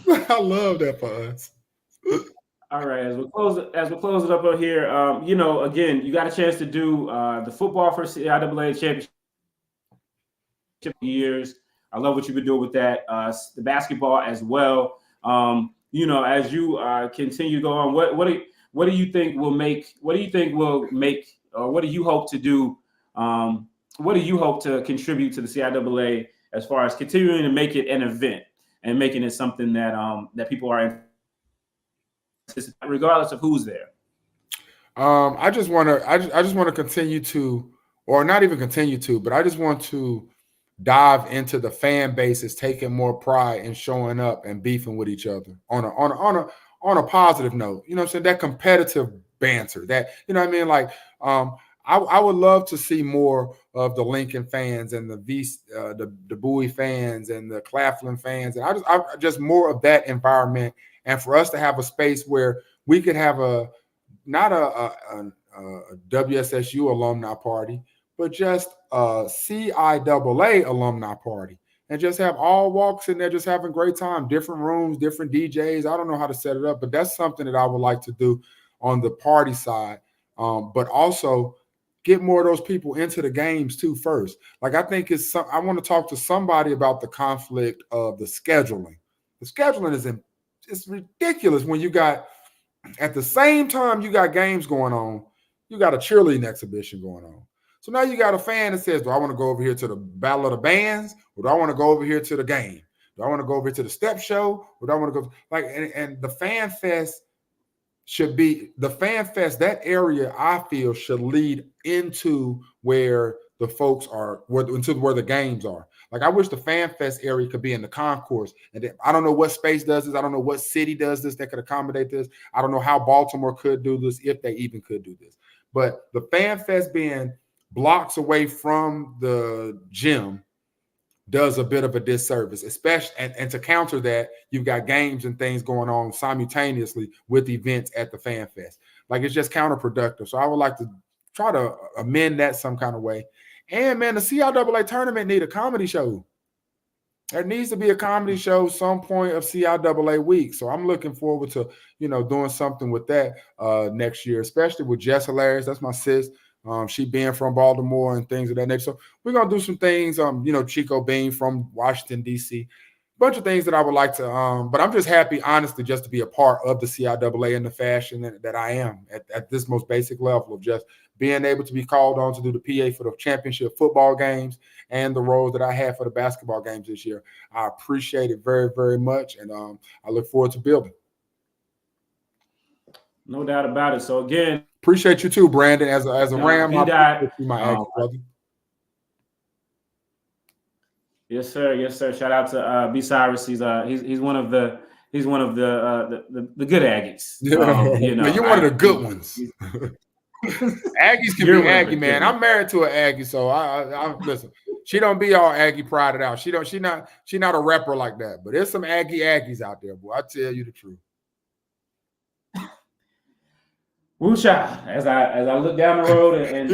I love that for us. All right, as we close it up over here, again, you got a chance to do the football for CIAA championship years. I love what you've been doing with that. The basketball as well. As you continue to go on, what do you think will make? What do you hope to do? What do you hope to contribute to the CIAA as far as continuing to make it an event and making it something that people are, regardless of who's there? I just want to continue to, or not even continue to, but I just want to dive into the fan bases taking more pride in showing up and beefing with each other on a positive note. You know what I'm saying? That competitive banter. That, you know what I mean? Like, I would love to see more of the Lincoln fans and the Bowie fans and the Claflin fans, and I just more of that environment. And for us to have a space where we could have not a WSSU alumni party, but just a CIAA alumni party, and just have all walks in there, just having a great time, different rooms, different DJs. I don't know how to set it up, but that's something that I would like to do on the party side. But also get more of those people into the games too first. Like I think I want to talk to somebody about the conflict of the scheduling. The scheduling it's ridiculous when you got, at the same time you got games going on, you got a cheerleading exhibition going on. So now you got a fan that says, do I want to go over here to the Battle of the Bands, or do I want to go over here to the game? Do I want to go over here to the step show, or do I want to go and the fan fest should be that area, I feel, should lead into where the folks are, where the games are. Like I wish the fan fest area could be in the concourse. And then, I don't know what space does this. I don't know what city does this that could accommodate this. I don't know how Baltimore could do this, if they even could do this. But the fan fest being blocks away from the gym does a bit of a disservice, especially and to counter that, you've got games and things going on simultaneously with events at the fan fest. Like it's just counterproductive. So I would like to try to amend that some kind of way. And man, the CIAA tournament need a comedy show. There needs to be a comedy show some point of CIAA week. So I'm looking forward to, doing something with that next year, especially with Jess Hilarious. That's my sis. She being from Baltimore and things of that nature. So we're going to do some things, Chico being from Washington, D.C., bunch of things that I would like to, but I'm just happy, honestly, just to be a part of the CIAA in the fashion that I am at this most basic level of just being able to be called on to do the PA for the championship football games and the roles that I had for the basketball games this year. I appreciate it very, very much, and I look forward to building. No doubt about it. So again, appreciate you too, Brandon. As a Ram, BDaht, my Aggie brother. Yes, sir. Yes, sir. Shout out to B Cyrus. He's one of the good Aggies. You're one of the good ones. Aggies can be Aggie, man. I'm married to an Aggie, so I listen. She don't be all Aggie prided out. She not a rapper like that. But there's some Aggies out there, boy. I tell you the truth. Woo child. As I look down the road and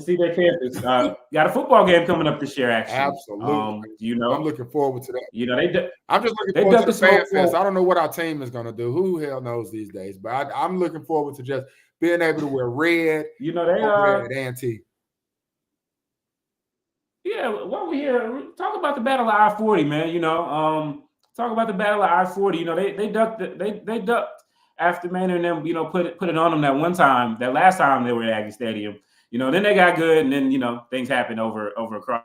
see their campus, got a football game coming up this year. Actually, absolutely. I'm looking forward to that. I'm just looking forward to the fan fest. I don't know what our team is going to do. Who the hell knows these days? But I'm looking forward to just being able to wear red. They are at A&T. Yeah, while we're here, talk about the Battle of I-40, man. Talk about the Battle of I-40. They ducked after Manor and them, put it on them that last time they were at Aggie Stadium. Then they got good, and then things happened over across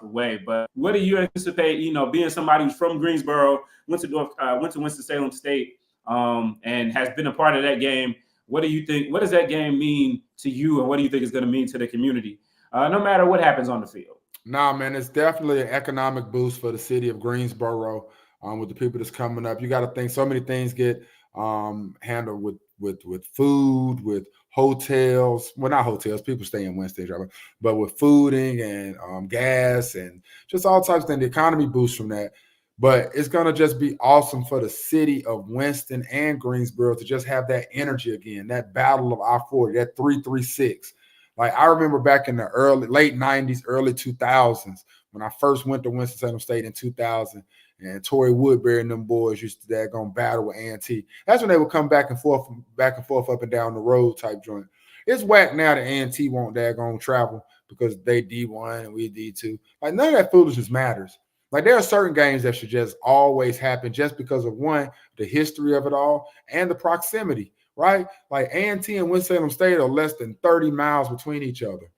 the way. But what do you anticipate? Being somebody who's from Greensboro, went to Winston-Salem State, and has been a part of that game. What do you think? What does that game mean to you, and what do you think it's going to mean to the community? No matter what happens on the field. Nah, man, it's definitely an economic boost for the city of Greensboro with the people that's coming up. You got to think so many things get handled with food, with hotels. Well, not hotels. People stay in Wednesdays, right? But with fooding and gas and just all types of things. The economy boosts from that. But it's going to just be awesome for the city of Winston and Greensboro to just have that energy again, that battle of I-40, that 336. Like I remember back in the late 90s, early 2000s, when I first went to Winston-Salem State in 2000, and Torrey Woodbury and them boys used to daggone battle with A&T. That's when they would come back and forth up and down the road type joint. It's whack now that A&T won't daggone travel because they D1 and we D2. Like none of that foolishness matters. Like there are certain games that should just always happen just because of one, the history of it all, and the proximity, right? Like A&T and Winston-Salem State are less than 30 miles between each other.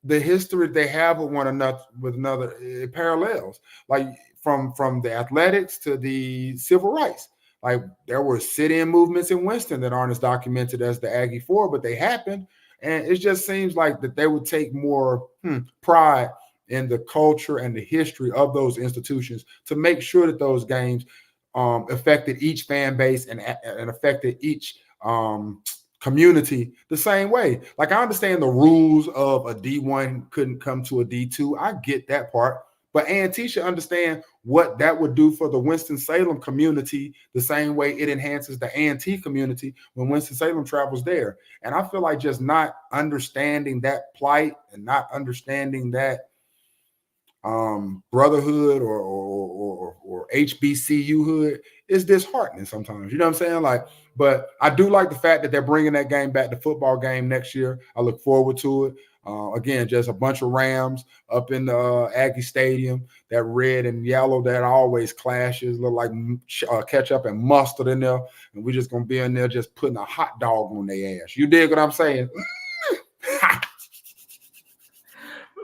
The history they have with one another, it parallels. Like from the athletics to the civil rights. Like there were sit-in movements in Winston that aren't as documented as the Aggie 4, but they happened. And it just seems like that they would take more pride in the culture and the history of those institutions to make sure that those games affected each fan base and affected each community the same way. Like I understand the rules of a D1 couldn't come to a D2. I get that part. But A&T should understand what that would do for the Winston-Salem community the same way it enhances the A&T community when Winston-Salem travels there. And I feel like just not understanding that plight and not understanding that brotherhood or or HBCU hood, it's disheartening sometimes. You know what I'm saying? Like, but I do like the fact that they're bringing that game back, the football game next year. I look forward to it. Again, just a bunch of Rams up in the Aggie Stadium. That red and yellow that always clashes, look like ketchup and mustard in there. And we're just going to be in there just putting a hot dog on their ass. You dig what I'm saying?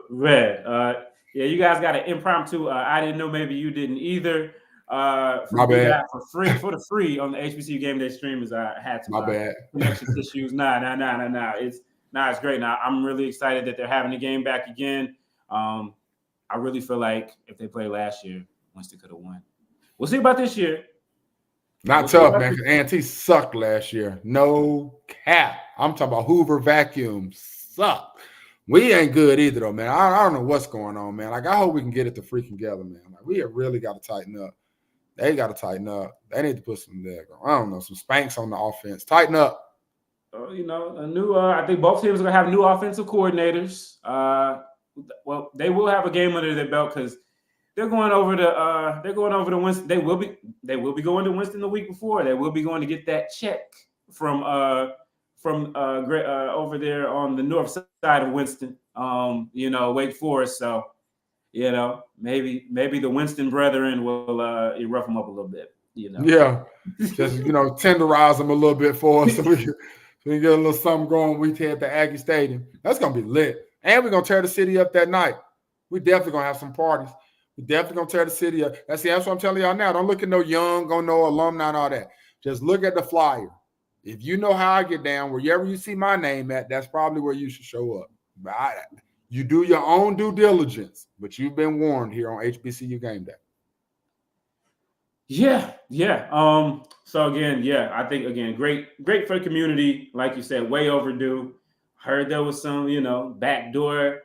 Red. Yeah, you guys got an impromptu. I didn't know, maybe you didn't either. My bad. For the free on the HBCU Game Day streamers, I had to. My bad. Connection issues. Nah. It's great. Now I'm really excited that they're having the game back again. I really feel like if they played last year, Winston could have won. We'll see about this year. Not tough, man, because A&T sucked last year. No cap. I'm talking about Hoover Vacuum sucked. We ain't good either, though, man. I don't know what's going on, man. Like, I hope we can get it to freaking together, man. Like, we have really got to tighten up. They got to tighten up. They need to put some some spanks on the offense. Tighten up. You know, a new. I think both teams are gonna have new offensive coordinators. Well, they will have a game under their belt because they're going over to Winston. They will be going to Winston the week before. They will be going to get that check from over there on the north side of Winston. You know, Wake Forest. So, you know, maybe the Winston brethren will rough them up a little bit. You know, yeah, just tenderize them a little bit for us so we can get a little something going. We head to Aggie Stadium. That's gonna be lit, and we're gonna tear the city up that night. We definitely gonna have some parties. We definitely gonna tear the city up. That's what I'm telling y'all now. Don't look at no young, no alumni and all that. Just look at the flyer. If you know how I get down, wherever you see my name at, that's probably where you should show up. But you do your own due diligence, but you've been warned here on HBCU Game Day. Yeah. So again, I think great for the community. Like you said, way overdue. Heard there was some, backdoor.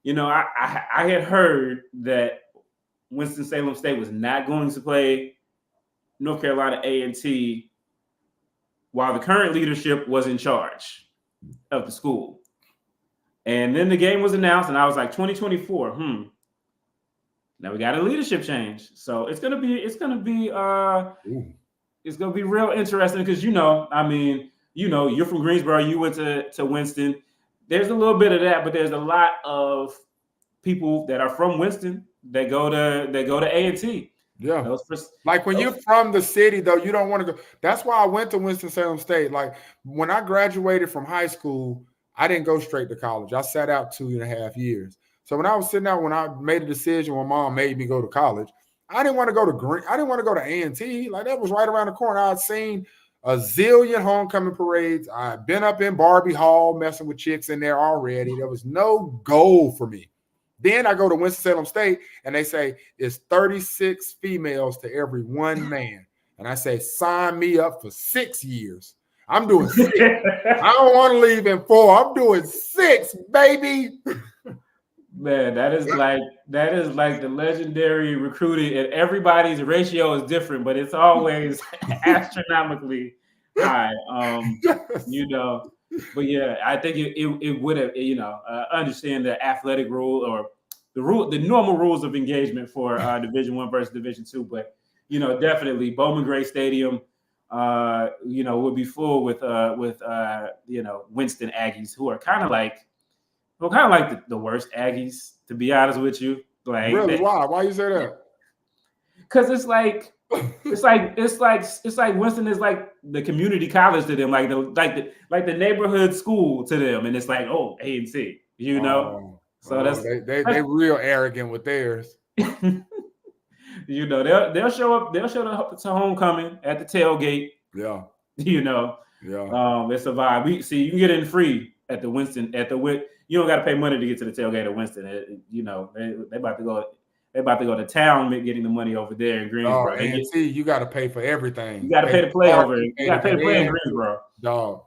I had heard that Winston-Salem State was not going to play North Carolina A&T while the current leadership was in charge of the school. And then the game was announced, and I was like, 2024. Now we got a leadership change, so it's gonna be real interesting because you're from Greensboro, you went to Winston. There's a little bit of that, but there's a lot of people that are from Winston that go to A&T. Yeah, like when you're from the city, though, you don't want to go. That's why I went to Winston-Salem State. Like when I graduated from high school, I didn't go straight to college. I sat out 2.5 years. So when I was sitting out, when I made a decision, when Mom made me go to college, I didn't want to go to A&T. Like that was right around the corner. I'd seen a zillion homecoming parades. I'd been up in Barbie Hall messing with chicks in there already. There was no goal for me. Then I go to Winston-Salem State, and they say it's 36 females to every one man. And I say, sign me up for 6 years. I'm doing 6. I don't want to leave in 4. I'm doing 6, baby. Man, that is like the legendary recruiting, and everybody's ratio is different, but it's always astronomically high. But yeah, I think it would have, understand the athletic rule or the normal rules of engagement for Division I versus Division II. But definitely Bowman Gray Stadium, would be full with Winston Aggies who are kind of like the worst Aggies, to be honest with you. Like, really? Why you say that? Because it's like Winston is like the community college to them, like the neighborhood school to them, and it's like, oh, A&T, So that's they real arrogant with theirs. They'll show up to homecoming at the tailgate. Yeah. It's a vibe. You can get in free at the Winston you don't got to pay money to get to the tailgate at Winston. They about to go to town getting the money over there in Greensboro. A&T, you got to pay for everything. You got to pay to play over. You got to pay to play in Greensboro. Dog.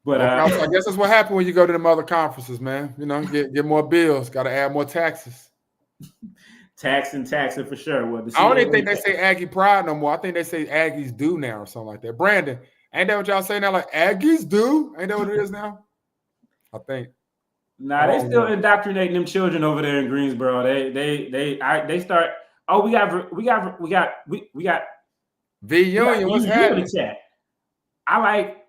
But I guess that's what happened when you go to them other conferences, man. Get more bills. Got to add more taxes. Taxing for sure. I don't even think they say Aggie Pride no more. I think they say Aggies do now or something like that. Brandon, ain't that what y'all say now? Like Aggies do? Ain't that what it is now? I think. Nah, they still indoctrinating them children over there in Greensboro. They start Oh, we got V Union. What's happening? Chat. I like.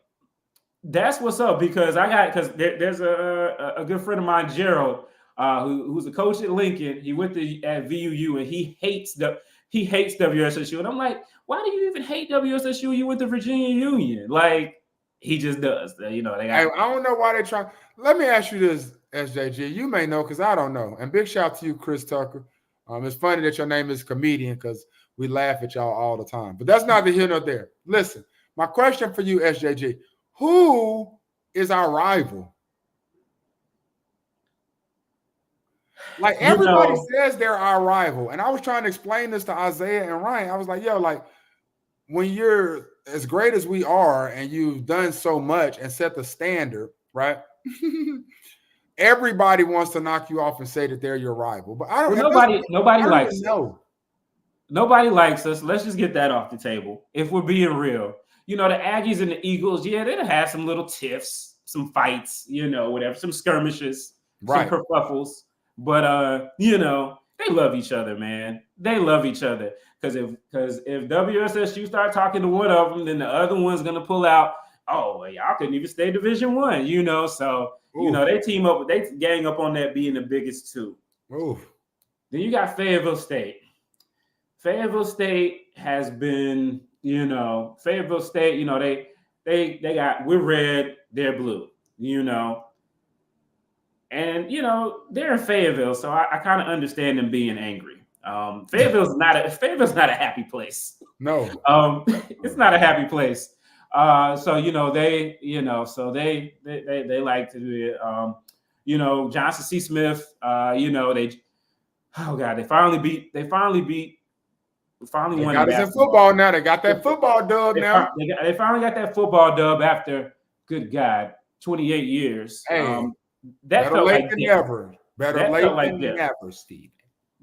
That's what's up because there's a good friend of mine, Gerald, who's a coach at Lincoln. He went at VUU and he hates WSSU. And I'm like, why do you even hate WSSU? You went to Virginia Union. Like, he just does. You know, I don't know why they try. Let me ask you this, SJG. You may know because I don't know. And big shout out to you, Chris Tucker. It's funny that your name is comedian because we laugh at y'all all the time. But that's neither here nor there. Listen, my question for you, SJG. Who is our rival? Like, everybody says they're our rival. And I was trying to explain this to Isaiah and Ryan. I was like, yo, like, when you're as great as we are and you've done so much and set the standard, right? Everybody wants to knock you off and say that they're your rival. But I don't nobody likes us. Nobody likes us. Let's just get that off the table. If we're being real. You know, the Aggies and the Eagles, yeah, they'd have some little tiffs, some fights, you know, whatever, some skirmishes, some kerfuffles. But you know, they love each other, man. They love each other. Because if WSSU start talking to one of them, then the other one's gonna pull out, oh, well, y'all couldn't even stay Division I, you know. So you know, they team up, they gang up on that being the biggest two. Oof. Then you got Fayetteville State. Fayetteville State has been, you know, Fayetteville State, you know, we're red, they're blue, you know. And, you know, they're in Fayetteville, so I kind of understand them being angry. Fayetteville's not a happy place. No. It's not a happy place. So, you know, they like to do it. You know, Johnson C. Smith, you know, they finally won. Got us in football now. They got that football dub now. They finally got that football dub after, good God, 28 years. Hey, that felt like never. Better late than never, Steve.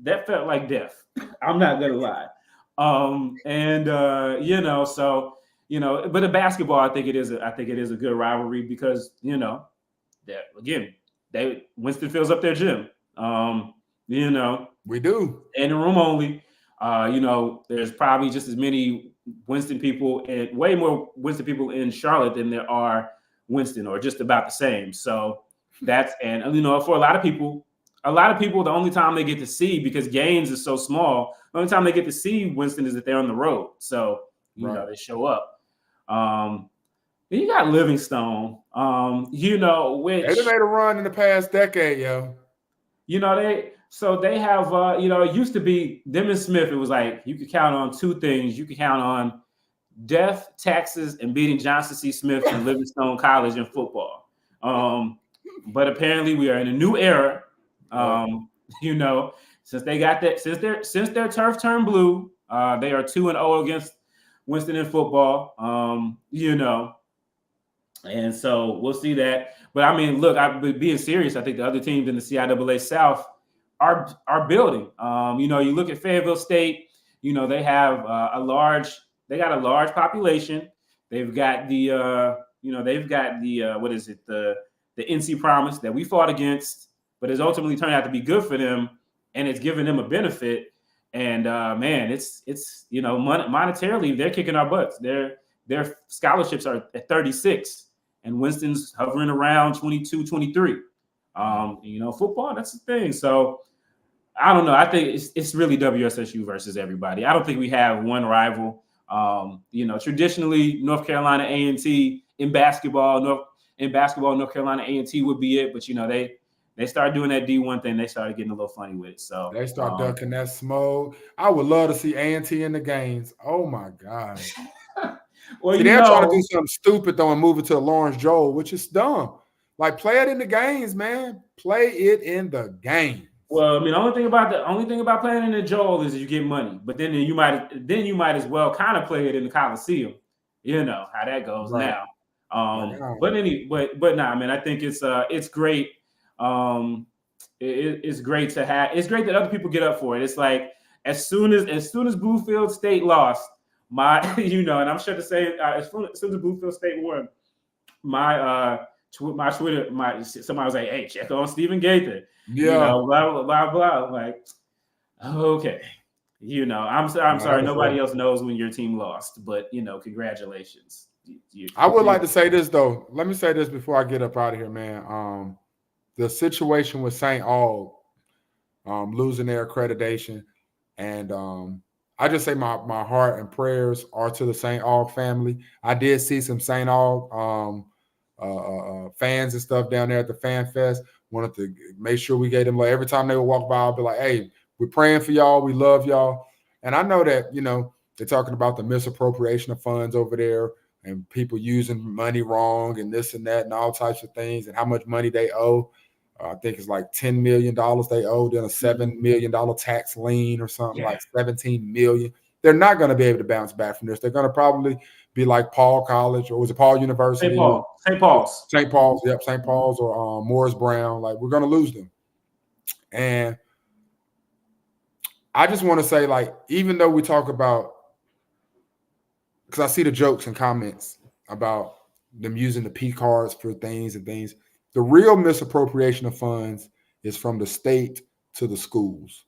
That felt like death. I'm not gonna lie. You know, so you know, but the basketball, I think it is a good rivalry because you know that again, Winston fills up their gym. You know, we do in the room only. You know, there's probably just as many Winston people and way more Winston people in Charlotte than there are Winston, or just about the same. So and you know, for a lot of people, the only time they get to see, because Gaines is so small, the only time they get to see Winston is if they're on the road. So, you know, they show up. Then you got Livingstone, you know, which they made a run in the past decade, yo. You know, they have, you know, it used to be them and Smith. It was like you could count on two things. You could count on death, taxes, and beating Johnson C. Smith and Livingstone College in football. But apparently we are in a new era. You know, since they got that, since their turf turned blue, they are 2-0 against Winston in football. You know, and so we'll see that. But I mean, look, being serious, I think the other teams in the CIAA South are building. You know, you look at Fayetteville State. You know, they have a large population. They've got the the NC Promise that we fought against, but it's ultimately turned out to be good for them, and it's given them a benefit. And man, it's you know, monetarily they're kicking our butts. Their scholarships are at 36, and Winston's hovering around 22, 23. You know, football, that's the thing. So I don't know. I think it's really WSSU versus everybody. I don't think we have one rival. You know, traditionally North Carolina A&T in basketball, North Carolina A&T would be it, but you know, they started doing that D1 thing. They started getting a little funny with it. So they start ducking that smoke. I would love to see A&T in the games. Oh my God. Well, see, they're trying to do something stupid though and move it to Lawrence Joel, which is dumb. Like, play it in the games, man. Play it in the game. Well, I mean, the only thing about playing in the Joel is you get money, but then you might as well kind of play it in the Coliseum. You know how that goes now. But nah, man, I think it's great. It's great to have. It's great that other people get up for it. It's like as soon as Bluefield State lost, you know, and I'm sure to say as soon as Bluefield State won, my Twitter, somebody was like, "Hey, check on Stephen Gaither." Yeah, you know, blah blah blah blah. I'm like, okay, You know, I'm sorry, nobody else knows when your team lost, but you know, congratulations. I would like to say this though. Let me say this before I get up out of here, man. The situation with St. Aug losing their accreditation, and I just say my heart and prayers are to the St. Aug family. I did see some St. Aug fans and stuff down there at the Fan Fest. Wanted to make sure we gave them, like, every time they would walk by, I'll be like, hey, we're praying for y'all. We love y'all. And I know that, you know, they're talking about the misappropriation of funds over there and people using money wrong and this and that and all types of things and how much money they owe. I think it's like $10 million they owe, then a $7 million tax lien or something, like $17 million. They're not going to be able to bounce back from this. They're going to probably be like Paul College, or was it Paul University? St. Paul's. St. Paul's or Morris Brown. Like, we're going to lose them. And I just want to say, like, even though we talk about, because I see the jokes and comments about them using the P cards for things and things, the real misappropriation of funds is from the state to the schools.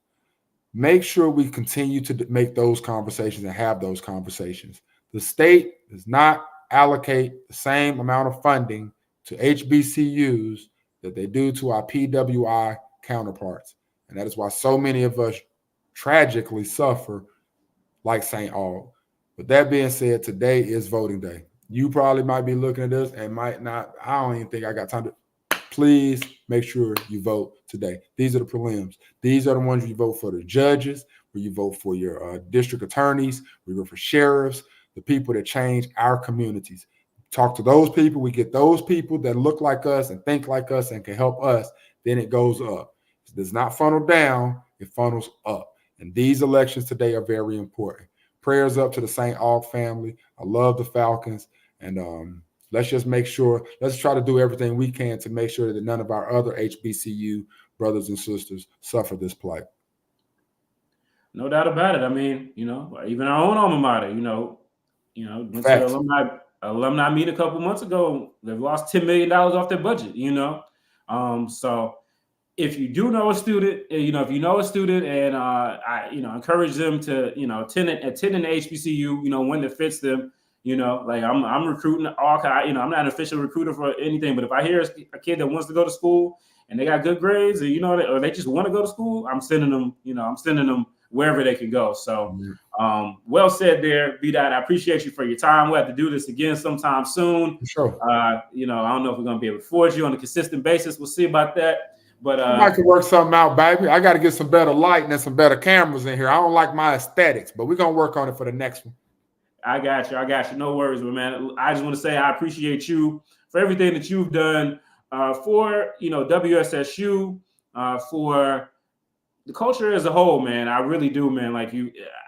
Make sure we continue to make those conversations and have those conversations. The state does not allocate the same amount of funding to HBCUs that they do to our PWI counterparts. And that is why so many of us tragically suffer like St. Aug. With that being said, today is voting day. You probably might be looking at this and might not. I don't even think I got time to. Please make sure you vote today. These are the prelims. These are the ones where you vote for the judges, where you vote for your district attorneys, where you vote for sheriffs, the people that change our communities. Talk to those people. We get those people that look like us and think like us and can help us. Then it goes up. It does not funnel down. It funnels up. And these elections today are very important. Prayers up to the St. Aug family. I love the Falcons. And let's just make sure, let's try to do everything we can to make sure that none of our other HBCU brothers and sisters suffer this plight. No doubt about it. I mean, you know, even our own alma mater, you know, went to the alumni meet a couple months ago. They've lost $10 million off their budget, you know. So if you do know a student, you know, if you know a student, and I, you know, encourage them to, you know, attend an HBCU, you know, when it fits them. You know, like I'm recruiting all kind. You know, I'm not an official recruiter for anything, but if I hear a kid that wants to go to school and they got good grades, and you know, or they just want to go to school, I'm sending them. You know, I'm sending them wherever they can go. So, well said there, BDaht. I appreciate you for your time. We'll have to do this again sometime soon. For sure. You know, I don't know if we're gonna be able to afford you on a consistent basis. We'll see about that. But I can work something out, baby. I got to get some better lighting and some better cameras in here. I don't like my aesthetics, but we're gonna work on it for the next one. I got you. No worries, man. I just want to say I appreciate you for everything that you've done for, you know, WSSU, for the culture as a whole, man. I really do, man. Like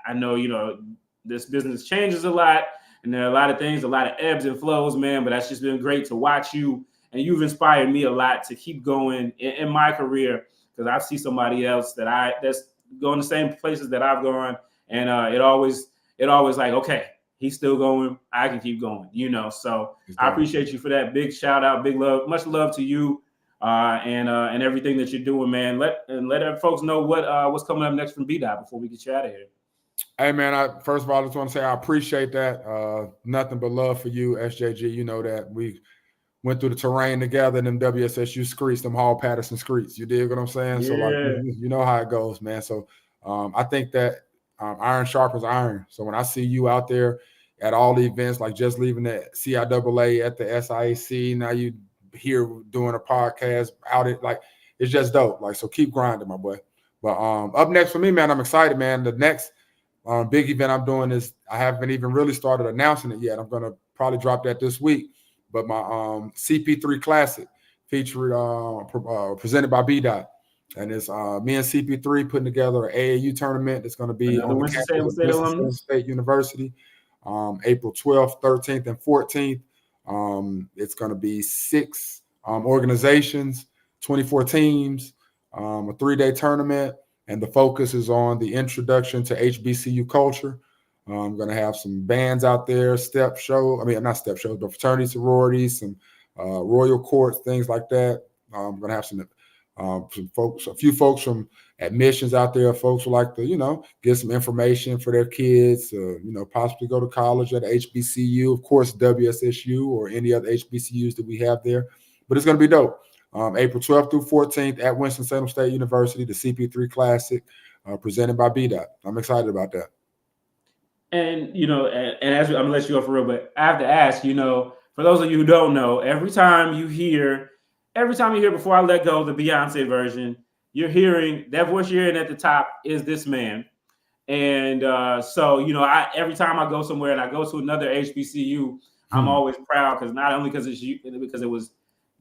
I know, you know, this business changes a lot, and there are a lot of things, a lot of ebbs and flows, man. But that's just been great to watch you, and you've inspired me a lot to keep going in my career, because I see somebody else that's going the same places that I've gone, and it always like, okay, he's still going, I can keep going, you know. So I appreciate you for that. Big shout out, big love, much love to you, and everything that you're doing, man. Let folks know what's coming up next from BDaht before we get you out of here. Hey, man, first of all, I just want to say I appreciate that. Nothing but love for you, SJG. You know that we went through the terrain together in them WSSU streets, them Hall Patterson streets. You dig what I'm saying? Yeah. So, like, you know how it goes, man. So I think that iron sharpens iron. So when I see you out there at all the events, like just leaving the CIAA at the SIAC, now you here doing a podcast out it, like, it's just dope. Like, so keep grinding, my boy. But up next for me, man, I'm excited, man. The next big event I'm doing is, I haven't even really started announcing it yet. I'm gonna probably drop that this week. But my CP3 Classic featured presented by BDaht. And it's me and CP3 putting together an AAU tournament that's going to be on the campus of Winston State University, April 12th, 13th, and 14th. It's going to be 6 organizations, 24 teams, a 3-day tournament, and the focus is on the introduction to HBCU culture. I'm going to have some bands out there, not step shows, but fraternity sororities, some royal courts, things like that. I'm going to have some A few folks from admissions out there, folks who like to, get some information for their kids, possibly go to college at HBCU, of course, WSSU or any other HBCUs that we have there. But it's going to be dope. April 12th through 14th at Winston-Salem State University, the CP3 Classic, presented by BDaht. I'm excited about that. And, and as I'm going to let you go for real, but I have to ask, for those of you who don't know, every time you hear Before I Let Go, the Beyonce version, you're hearing that voice you're hearing at the top is this man. And so, every time I go somewhere and I go to another HBCU, I'm always proud because not only because it was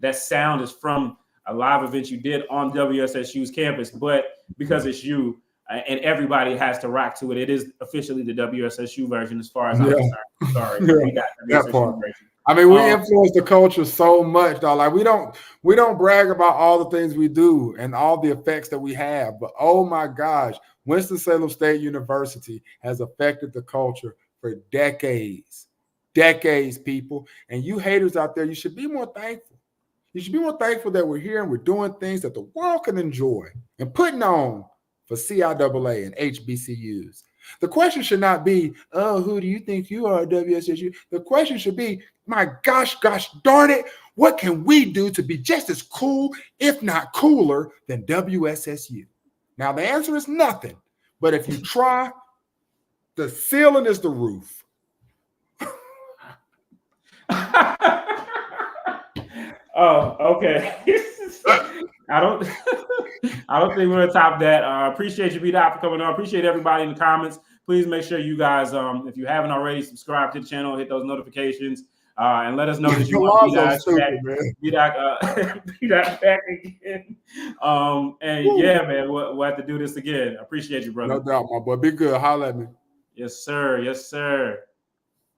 that sound is from a live event you did on WSSU's campus, but because it's you and everybody has to rock to it. It is officially the WSSU version as far as I'm concerned. Sorry, we got that part. Version. I mean, we influence the culture so much, though. Like we don't brag about all the things we do and all the effects that we have. But oh my gosh, Winston-Salem State University has affected the culture for decades, people. And you haters out there, you should be more thankful. You should be more thankful that we're here and we're doing things that the world can enjoy and putting on for CIAA and HBCUs. The question should not be, oh, who do you think you are at WSSU? The question should be, my gosh darn it, what can we do to be just as cool, if not cooler, than WSSU? Now, the answer is nothing. But if you try, the ceiling is the roof. Oh, okay. I don't think we're gonna top that. Appreciate you, BDaht, for coming on. Appreciate everybody in the comments. Please make sure you guys, if you haven't already, subscribe to the channel, hit those notifications, and let us know that you want BDaht back again. And yeah, man, we'll have to do this again. I appreciate you, brother. No doubt, my boy. Be good. Holla at me. Yes, sir. Yes, sir.